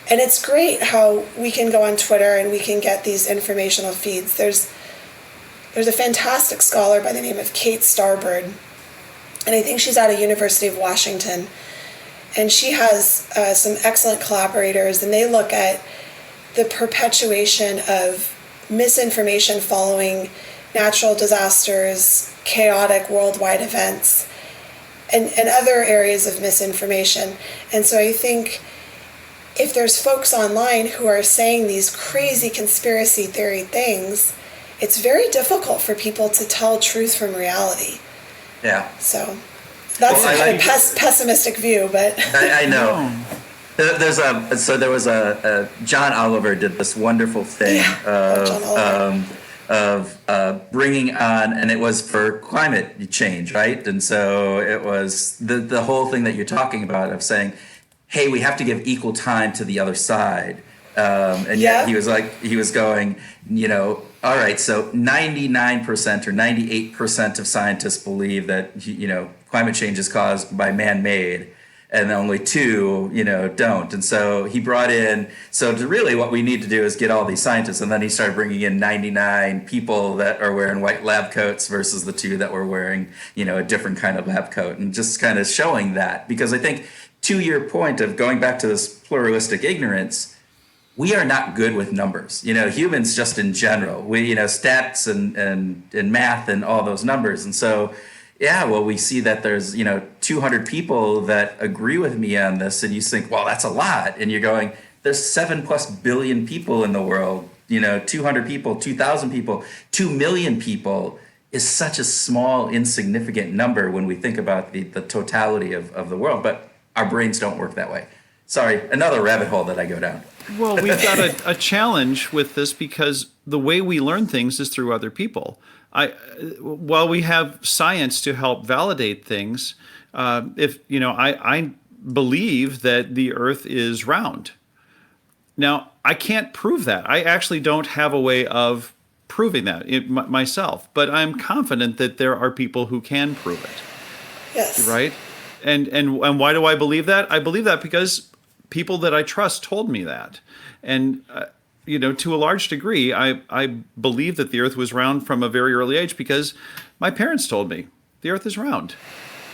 And it's great how we can go on Twitter and we can get these informational feeds. There's a fantastic scholar by the name of Kate Starbird, and I think she's out of University of Washington. And she has some excellent collaborators, and they look at the perpetuation of misinformation following natural disasters, chaotic worldwide events, and other areas of misinformation. And so I think if there's folks online who are saying these crazy conspiracy theory things, it's very difficult for people to tell truth from reality. Yeah. So that's a kind of pessimistic view, but I know. There was a John Oliver did this wonderful thing of bringing on, and it was for climate change, right? And so it was the whole thing that you're talking about of saying, hey, we have to give equal time to the other side. And yet he was going, all right, so 99% or 98% of scientists believe that, climate change is caused by man-made, and only 2, don't. And so he brought in, really what we need to do is get all these scientists, and then he started bringing in 99 people that are wearing white lab coats versus the 2 that were wearing, a different kind of lab coat, and just kind of showing that. Because I think, to your point of going back to this pluralistic ignorance, we are not good with numbers. Humans just in general, we, stats and math and all those numbers. And so, we see that there's, 200 people that agree with me on this, and you think, well, that's a lot. And you're going, there's 7+ billion people in the world, 200 people, 2,000 people, 2 million people is such a small, insignificant number when we think about the totality of the world. But our brains don't work that way. Sorry, another rabbit hole that I go down. Well, we've got a challenge with this because the way we learn things is through other people. While we have science to help validate things, I believe that the Earth is round. Now, I can't prove that. I actually don't have a way of proving that myself, but I'm confident that there are people who can prove it. Yes. Right? And why do I believe that? I believe that because people that I trust told me that. And, to a large degree, I believe that the Earth was round from a very early age because my parents told me the Earth is round.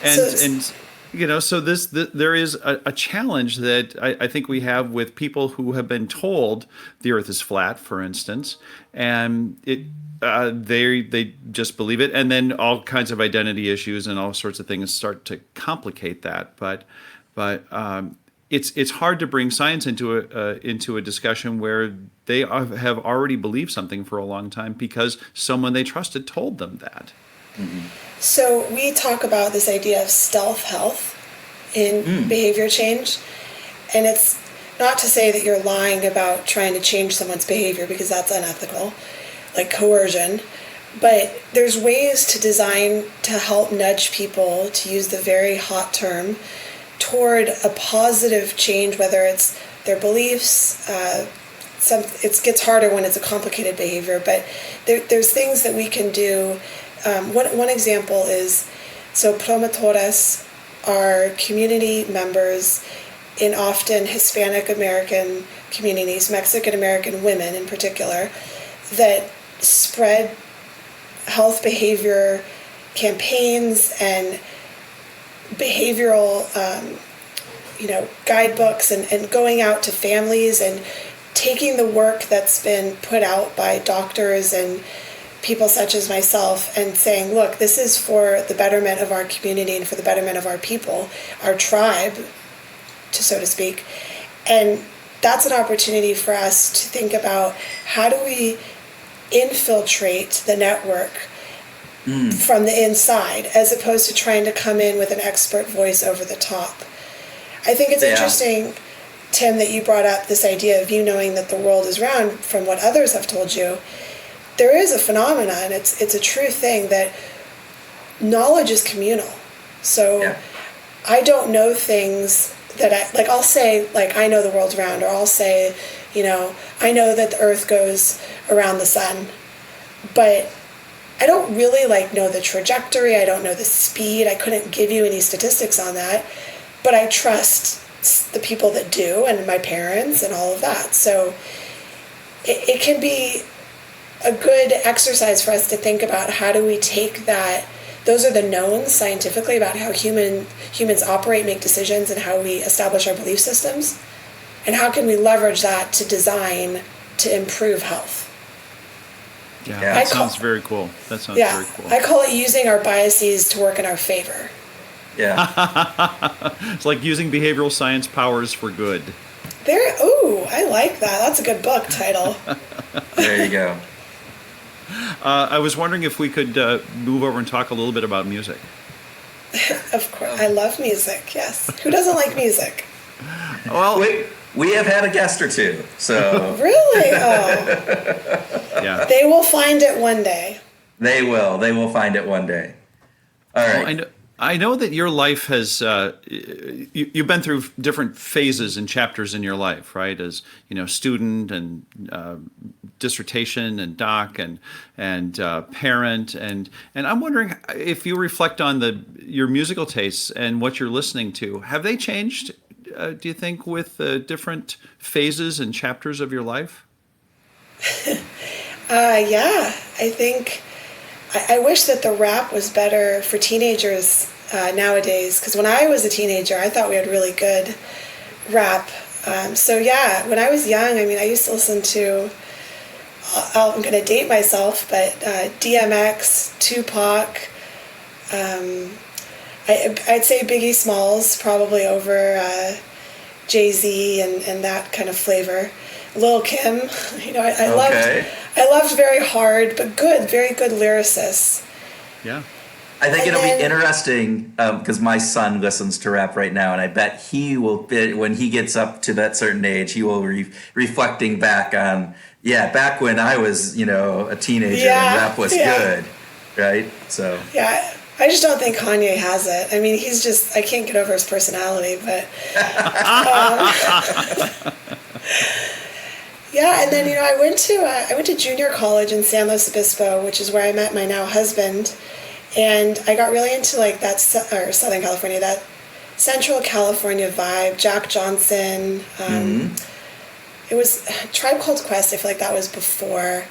So there is a challenge that I think we have with people who have been told the Earth is flat, for instance, and they just believe it, and then all kinds of identity issues and all sorts of things start to complicate that. But it's hard to bring science into a discussion where they have already believed something for a long time because someone they trusted told them that. Mm-hmm. So we talk about this idea of stealth health in behavior change, and it's not to say that you're lying about trying to change someone's behavior because that's unethical, like coercion, but there's ways to design to help nudge people, to use the very hot term, toward a positive change, whether it's their beliefs. It gets harder when it's a complicated behavior, but there's things that we can do. One example is, promotores are community members in often Hispanic American communities, Mexican American women in particular, that spread health behavior campaigns and behavioral guidebooks and going out to families and taking the work that's been put out by doctors and people such as myself and saying, look, this is for the betterment of our community and for the betterment of our people, our tribe, so to speak. And that's an opportunity for us to think about how do we infiltrate the network from the inside as opposed to trying to come in with an expert voice over the top. I think it's interesting, Tim, that you brought up this idea of you knowing that the world is round from what others have told you. There is a phenomenon, it's a true thing, that knowledge is communal. So I don't know things that I'll say, I know the world's round, or I'll say, I know that the earth goes around the sun, but I don't really know the trajectory, I don't know the speed, I couldn't give you any statistics on that, but I trust the people that do, and my parents and all of that. So it can be a good exercise for us to think about how do we take that. Those are the knowns scientifically about how humans operate, make decisions, and how we establish our belief systems. And how can we leverage that to design to improve health? Yeah, Yeah. that sounds very cool. That sounds very cool. I call it using our biases to work in our favor. Yeah. It's like using behavioral science powers for good. Ooh, I like that. That's a good book title. There you go. I was wondering if we could move over and talk a little bit about music. Of course, I love music. Yes, who doesn't like music? Well, We have had a guest or two, so Really? Oh, yeah. they will find it one day. they will. They will find it one day. All right. Well, I know that your life has you've been through different phases and chapters in your life, right? As student and dissertation and doc and parent and I'm wondering if you reflect on your musical tastes and what you're listening to. Have they changed? Do you think with different phases and chapters of your life? Yeah, I think I wish that the rap was better for teenagers nowadays, because when I was a teenager, I thought we had really good rap. So yeah, when I was young, I mean, I used to listen to, I'm going to date myself, but DMX, Tupac, I'd say Biggie Smalls probably over Jay-Z and that kind of flavor. Lil' Kim, I loved very hard but very good lyricists. Yeah. I think And it'll then- be interesting because my son listens to rap right now, and I bet he will, when he gets up to that certain age, he will be reflecting back on, back when I was, a teenager and rap was good, right? So Yeah, I just don't think Kanye has it. I mean, I can't get over his personality, but... yeah, and then, I went to junior college in San Luis Obispo, which is where I met my now husband, and I got really into, that Southern California, that Central California vibe, Jack Johnson. It was Tribe Called Quest, I feel like that was before,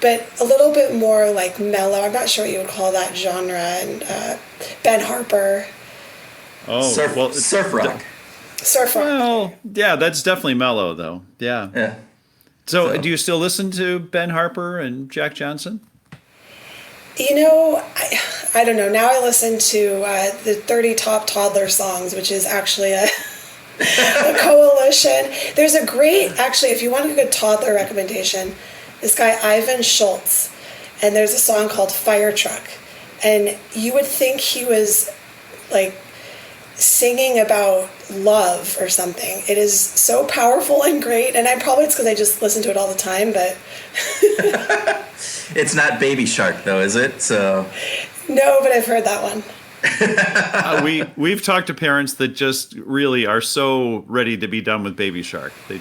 but a little bit more, mellow. I'm not sure what you would call that genre, and Ben Harper. Oh, surf rock. Surf rock. Well, yeah, that's definitely mellow, though. Yeah. Yeah. So, do you still listen to Ben Harper and Jack Johnson? I don't know. Now I listen to the 30 Top Toddler Songs, which is actually a coalition. There's a great, actually, if you want a good toddler recommendation, this guy Ivan Schultz, and there's a song called Fire Truck. And you would think he was singing about love or something. It is so powerful and great, and it's because I just listen to it all the time, but It's not Baby Shark though, is it? So no, but I've heard that one. We've talked to parents that just really are so ready to be done with Baby Shark. They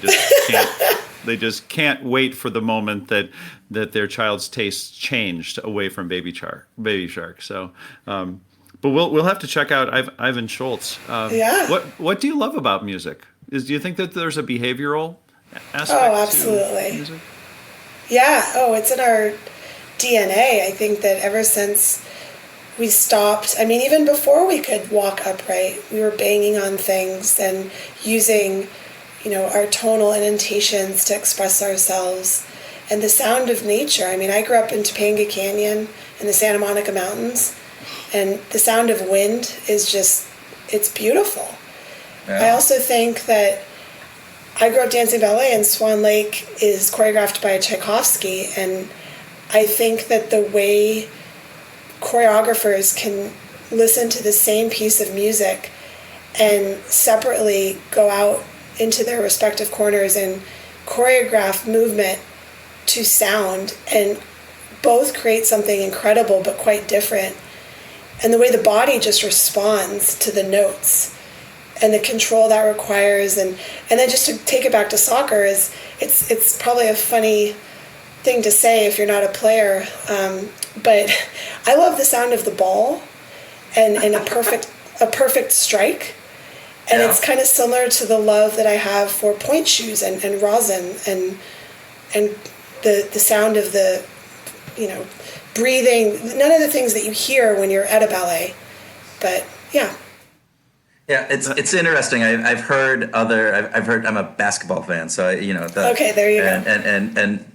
just can't wait for the moment that their child's taste changed away from Baby Shark. So but we'll have to check out Ivan Schultz. Yeah. What do you love about music? Do you think that there's a behavioral aspect Oh, absolutely. to music? Yeah. Oh, it's in our DNA. I think that ever since we stopped, I mean, even before we could walk upright, we were banging on things and using, our tonal indentations to express ourselves. And the sound of nature. I mean, I grew up in Topanga Canyon in the Santa Monica Mountains, and the sound of wind is just, it's beautiful. Yeah. I also think that I grew up dancing ballet, and Swan Lake is choreographed by Tchaikovsky, and I think that the way choreographers can listen to the same piece of music and separately go out into their respective corners and choreograph movement to sound, and both create something incredible but quite different. And the way the body just responds to the notes and the control that requires, and then just to take it back to soccer, is it's probably a funny thing to say if you're not a player, but I love the sound of the ball and a perfect strike, and Yeah. it's kind of similar to the love that I have for point shoes and rosin and the sound of the breathing, none of the things that you hear when you're at a ballet, but yeah. Yeah, it's interesting. I've heard I've heard. I'm a basketball fan, so Okay, there you go. and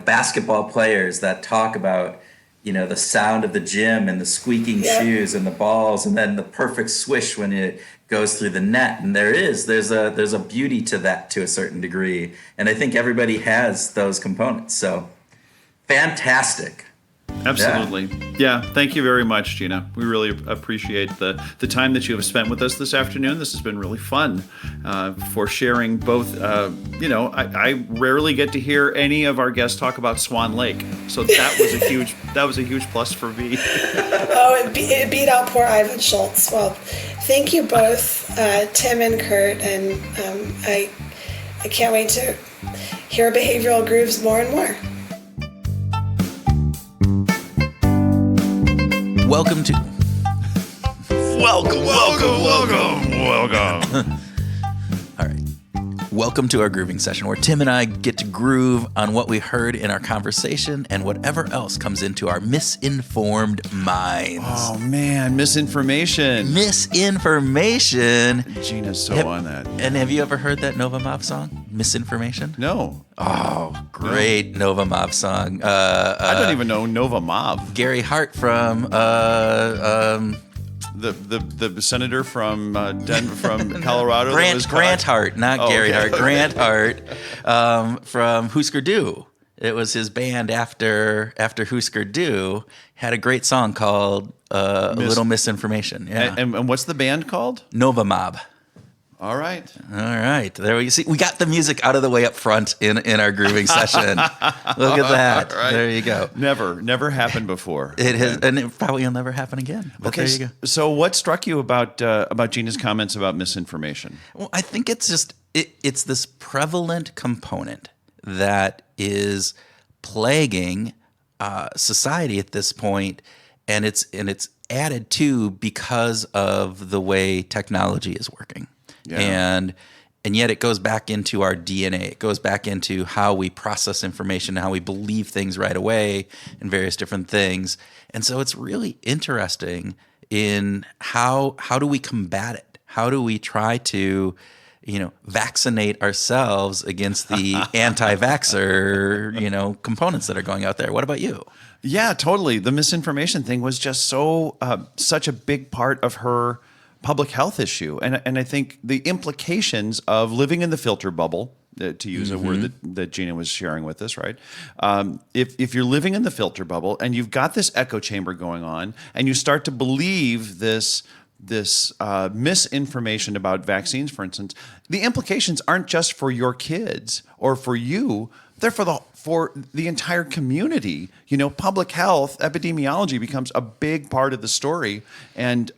basketball players that talk about the sound of the gym and the squeaking Yep. shoes and the balls and then the perfect swish when it goes through the net. And there's a beauty to that to a certain degree, and I think everybody has those components. So fantastic. Absolutely. Yeah. Thank you very much, Gina. We really appreciate the time that you have spent with us this afternoon. This has been really fun for sharing both. I rarely get to hear any of our guests talk about Swan Lake, so that was a huge plus for me. Oh, it beat out poor Ivan Schultz. Well, thank you both, Tim and Kurt, and I can't wait to hear behavioral grooves more and more. Welcome. All right. Welcome to our grooving session where Tim and I get to groove on what we heard in our conversation and whatever else comes into our misinformed minds. Oh, man, misinformation. Misinformation. Gina's so on that. And have you ever heard that Nova Mob song, Misinformation? No. Oh, great Nova Mob song. I don't even know Nova Mob. Gary Hart from The senator from Denver, from Colorado. Grant Hart, not Gary okay. Hart. Grant Hart from Husker Du. It was his band after Husker Du had a great song called Little Misinformation. Yeah. And what's the band called? Nova Mob. All right. All right. There we see. We got the music out of the way up front in our grooving session. Look at that. Right. There you go. Never happened before. It has, and it probably will never happen again. But Okay, there you go. so what struck you about Gina's comments about misinformation? Well, I think it's just it's this prevalent component that is plaguing society at this point, and it's added to because of the way technology is working. Yeah. And yet it goes back into our DNA. It goes back into how we process information, how we believe things right away, and various different things. And so it's really interesting in how do we combat it? How do we try to, vaccinate ourselves against the anti-vaxxer, components that are going out there? What about you? Yeah, totally. The misinformation thing was just such a big part of her public health issue. And I think the implications of living in the filter bubble, to use a word that Gina was sharing with us, right? If you're living in the filter bubble and you've got this echo chamber going on and you start to believe this misinformation about vaccines, for instance, the implications aren't just for your kids or for you, they're for the entire community. Public health, epidemiology becomes a big part of the story, and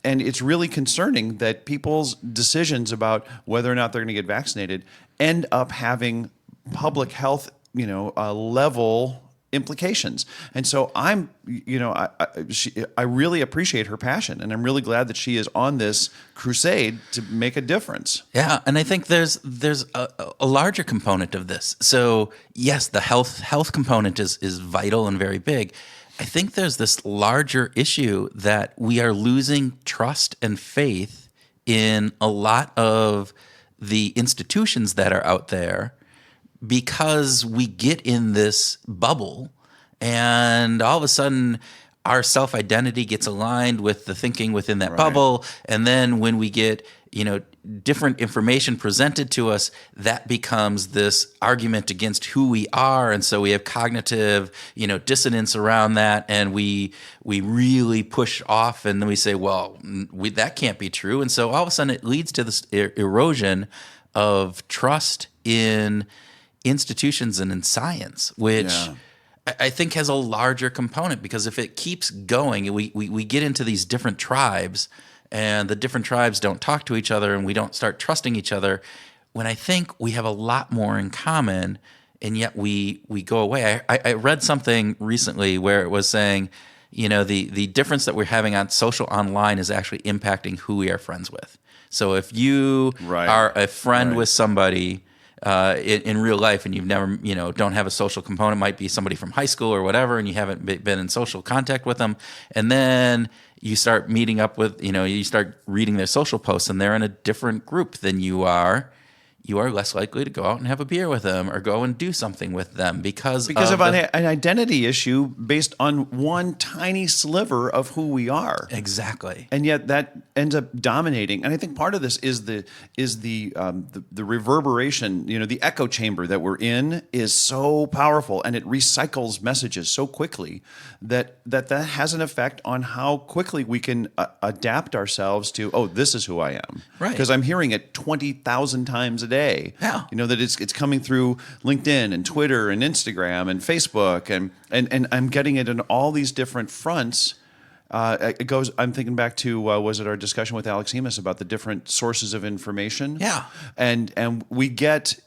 it's really concerning that people's decisions about whether or not they're going to get vaccinated end up having public health, level implications. And so I really appreciate her passion, and I'm really glad that she is on this crusade to make a difference. Yeah, and I think there's a larger component of this. So yes, the health component is vital and very big. I think there's this larger issue that we are losing trust and faith in a lot of the institutions that are out there, because we get in this bubble and all of a sudden our self-identity gets aligned with the thinking within that bubble. And then when we get, different information presented to us, that becomes this argument against who we are. And so we have cognitive, dissonance around that. And we really push off, and then we say, well, that can't be true. And so all of a sudden it leads to this erosion of trust in institutions and in science, which I think has a larger component, because if it keeps going, we get into these different tribes, and the different tribes don't talk to each other, and we don't start trusting each other, when I think we have a lot more in common, and yet we go away. I read something recently where it was saying, the difference that we're having on social online is actually impacting who we are friends with. So if you are a friend with somebody in real life, and you've never, don't have a social component, might be somebody from high school or whatever, and you haven't been in social contact with them, and then you start meeting up with, you start reading their social posts and they're in a different group than you are less likely to go out and have a beer with them or go and do something with them because of an identity issue based on one tiny sliver of who we are. Exactly. And yet that ends up dominating. And I think part of this is the reverberation, the echo chamber that we're in is so powerful, and it recycles messages so quickly that has an effect on how quickly we can adapt ourselves to, oh, this is who I am. Right. Because I'm hearing it 20,000 times a day. Yeah. That it's coming through LinkedIn and Twitter and Instagram and Facebook and I'm getting it in all these different fronts. It goes. I'm thinking back to was it our discussion with Alex Emus about the different sources of information? Yeah, and we get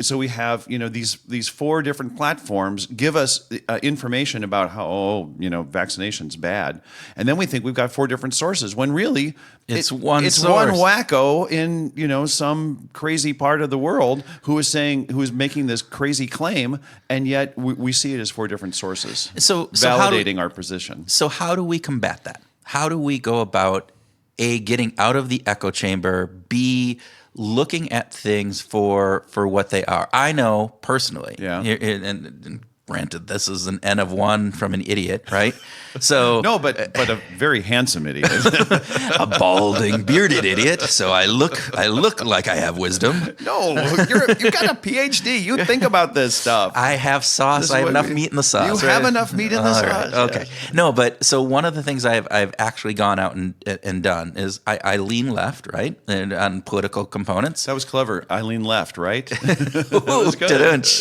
so we have these 4 different platforms give us information about how vaccination's bad, and then we think we've got 4 different sources when really it's one wacko in some crazy part of the world who is making this crazy claim, and yet we see it as 4 different sources. So validating our position. So how do we combat that? How do we go about A, getting out of the echo chamber, B, looking at things for what they are? I know personally, and granted, this is an N of 1 from an idiot, right? So no, but a very handsome idiot, a balding, bearded idiot. So I look like I have wisdom. No, you've got a PhD. You think about this stuff. I have sauce. I have enough meat in the sauce. You have enough meat in the sauce. Right. Okay. No, but so one of the things I've actually gone out and done is I lean left, right, and on political components. That was clever. I lean left, right? That was good.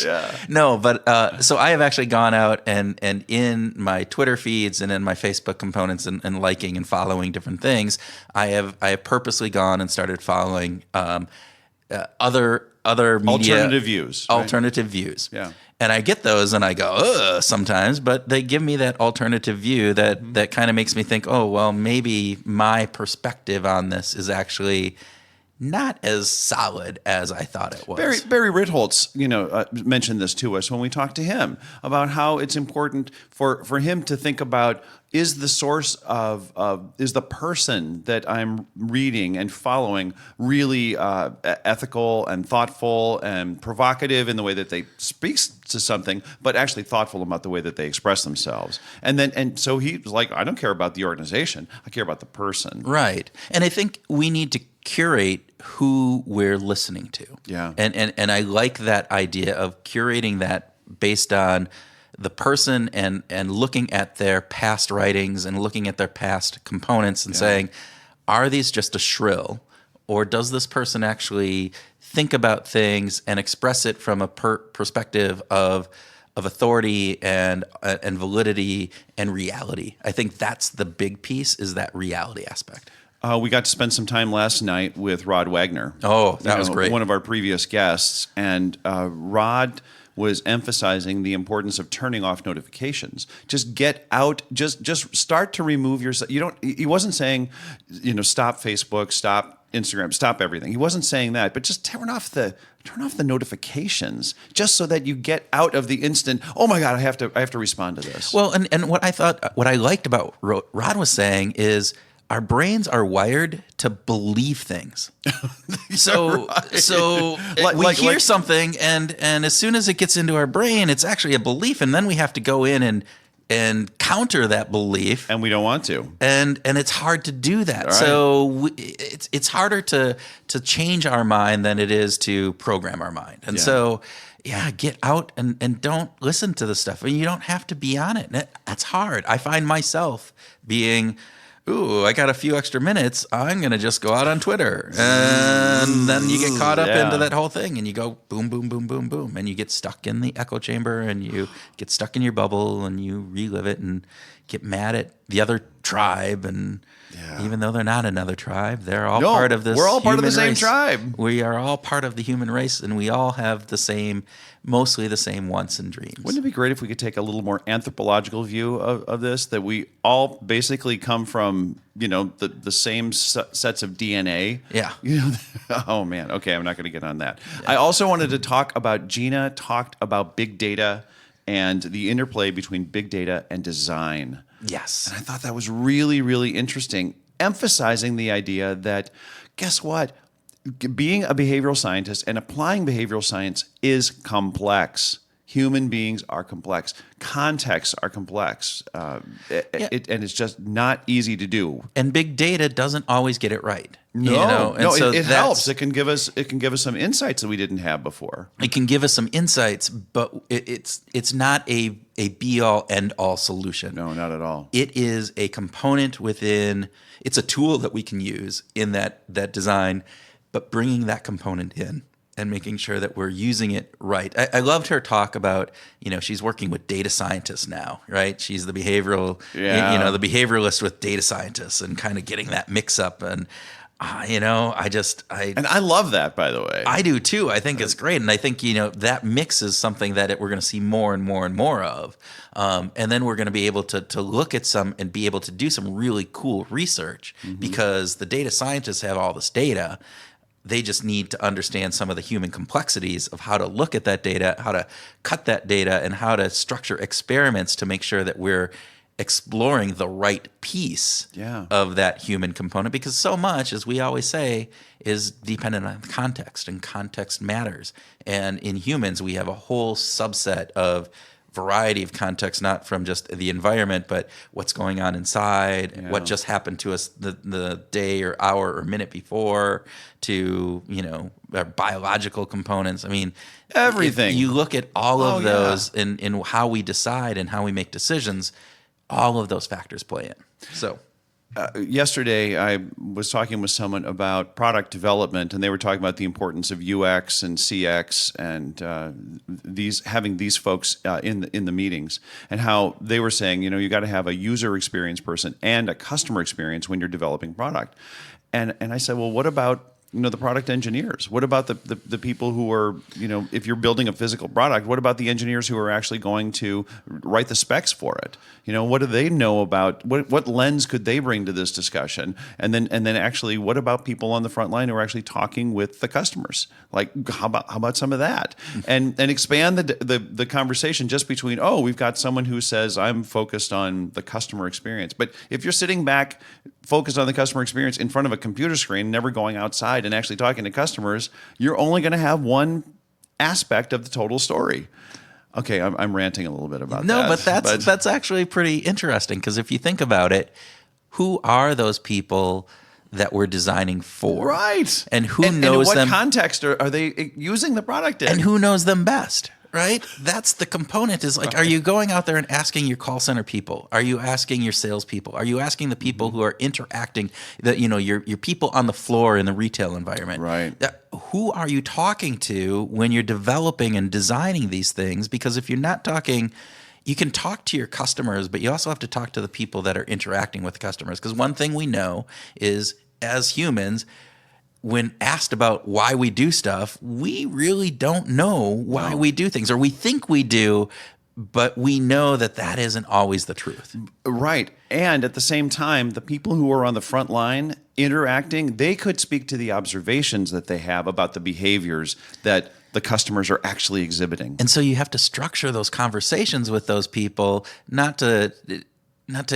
Yeah. No, but so I have actually gone out and in my Twitter feeds and in my Facebook components and liking and following different things, I have purposely gone and started following other media alternative views. Yeah. And I get those and I go, ugh, sometimes, but they give me that alternative view that kind of makes me think, oh, well, maybe my perspective on this is actually not as solid as I thought it was. Barry Ritholtz, mentioned this to us when we talked to him about how it's important for him to think about, is the source is the person that I'm reading and following really ethical and thoughtful and provocative in the way that they speak to something, but actually thoughtful about the way that they express themselves. And so he was like, I don't care about the organization, I care about the person. Right. And I think we need to curate who we're listening to. Yeah. And I like that idea of curating that based on the person and looking at their past writings and looking at their past components and saying, are these just a shrill, or does this person actually think about things and express it from a perspective of authority and validity and reality? I think that's the big piece, is that reality aspect. We got to spend some time last night with Rod Wagner. Oh, that was great. One of our previous guests. And Rod was emphasizing the importance of turning off notifications. Just get out, just start to remove yourself. He wasn't saying, stop Facebook, stop Instagram, stop everything. He wasn't saying that, but just turn off the notifications, just so that you get out of the instant, oh my God, I have to respond to this. Well, and what I liked about Rod was saying is, our brains are wired to believe things. So we hear something, and as soon as it gets into our brain, it's actually a belief, and then we have to go in and counter that belief, and we don't want to. And it's hard to do that. Right. So it's harder to change our mind than it is to program our mind. And so get out and don't listen to the stuff. I mean, you don't have to be on it. That's hard. I find myself being, ooh, I got a few extra minutes, I'm going to just go out on Twitter. And then you get caught up into that whole thing, and you go boom, boom, boom, boom, boom. And you get stuck in the echo chamber, and you get stuck in your bubble, and you relive it and get mad at the other tribe. And even though they're not another tribe, they're all part of this. We're all part of the same race. tribe. We are all part of the human race, and we all have mostly the same wants and dreams. Wouldn't it be great if we could take a little more anthropological view of this, that we all basically come from, the same sets of DNA? Yeah. Oh man. Okay. I'm not going to get on that. Yeah. I also wanted to talk about, Gina talked about big data and the interplay between big data and design. Yes. And I thought that was really, really interesting, emphasizing the idea that, guess what? Being a behavioral scientist and applying behavioral science is complex. Human beings are complex. Contexts are complex. And it's just not easy to do. And big data doesn't always get it right. No, And so it helps. It can give us some insights that we didn't have before. It can give us some insights, but it's not a be all end all solution. No, not at all. It is a component within. It's a tool that we can use in that design, but bringing that component in and making sure that we're using it right. I loved her talk about, she's working with data scientists now, right? She's the behavioral, the behavioralist with data scientists, and kind of getting that mix up. And, and I love that, by the way. I do too. I think it's great. And I think, that mix is something that we're going to see more and more and more of. And then we're going to be able to look at some and be able to do some really cool research, because the data scientists have all this data. They just need to understand some of the human complexities of how to look at that data, how to cut that data, and how to structure experiments to make sure that we're exploring the right piece of that human component. Because so much, as we always say, is dependent on context, and context matters. And in humans, we have a whole subset of variety of context, not from just the environment, but what's going on inside, what just happened to us the day or hour or minute before, to, our biological components. I mean, everything. You look at all of those in how we decide and how we make decisions, all of those factors play in. So yesterday, I was talking with someone about product development, and they were talking about the importance of UX and CX, and having these folks in the meetings, and how they were saying, you got to have a user experience person and a customer experience when you're developing product. And I said, well, what about the product engineers? What about the people who are, if you're building a physical product, what about the engineers who are actually going to write the specs for it? What do they know about, what lens could they bring to this discussion? And then actually, what about people on the front line who are actually talking with the customers? Like, how about some of that? And expand the conversation just between, we've got someone who says, I'm focused on the customer experience. But if you're sitting back focused on the customer experience in front of a computer screen, never going outside and actually talking to customers, you're only going to have one aspect of the total story. Okay, I'm ranting a little bit about that. No, but that's actually pretty interesting, because if you think about it, who are those people that we're designing for? Right. And who knows them? And in what context are they using the product in? And who knows them best? Right? That's the component, is like, are you going out there and asking your call center people? Are you asking your sales people? Are you asking the people who are interacting, your people on the floor in the retail environment? Right. Who are you talking to when you're developing and designing these things? Because if you're not talking, you can talk to your customers, but you also have to talk to the people that are interacting with the customers. Because one thing we know is, as humans, when asked about why we do stuff, we really don't know why we do things, or we think we do, but we know that isn't always the truth. Right. And at the same time, the people who are on the front line interacting, they could speak to the observations that they have about the behaviors that the customers are actually exhibiting. And so you have to structure those conversations with those people, not to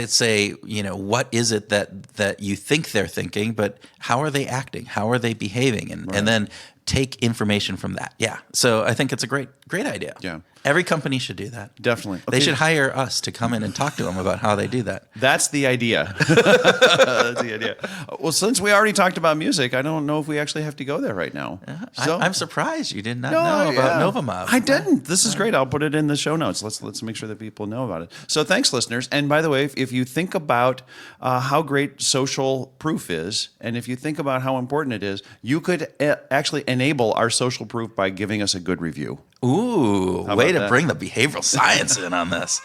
say, what is it that you think they're thinking, but how are they acting? How are they behaving? And then take information from that. Yeah. So I think it's a great idea. Yeah. Every company should do that. Definitely. They should hire us to come in and talk to them about how they do that. That's the idea. That's the idea. Well, since we already talked about music, I don't know if we actually have to go there right now. I'm surprised you did not know about Novamob. I didn't. This is great. I'll put it in the show notes. Let's make sure that people know about it. So thanks, listeners. And by the way, if you think about how great social proof is, and if you think about how important it is, you could actually enable our social proof by giving us a good review. Ooh, way to bring the behavioral science in on this.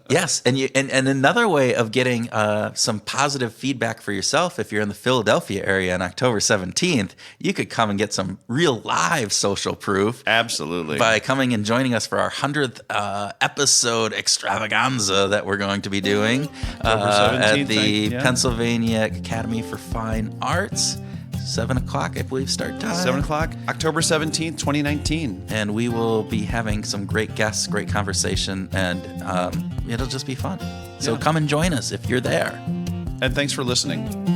Yes, and another way of getting some positive feedback for yourself, if you're in the Philadelphia area on October 17th, you could come and get some real live social proof. Absolutely. By coming and joining us for our 100th episode extravaganza that we're going to be doing at the Pennsylvania Academy for Fine Arts. 7 o'clock, I believe, start time. 7 o'clock, October 17th, 2019. And we will be having some great guests, great conversation, and it'll just be fun. So come and join us if you're there. And thanks for listening.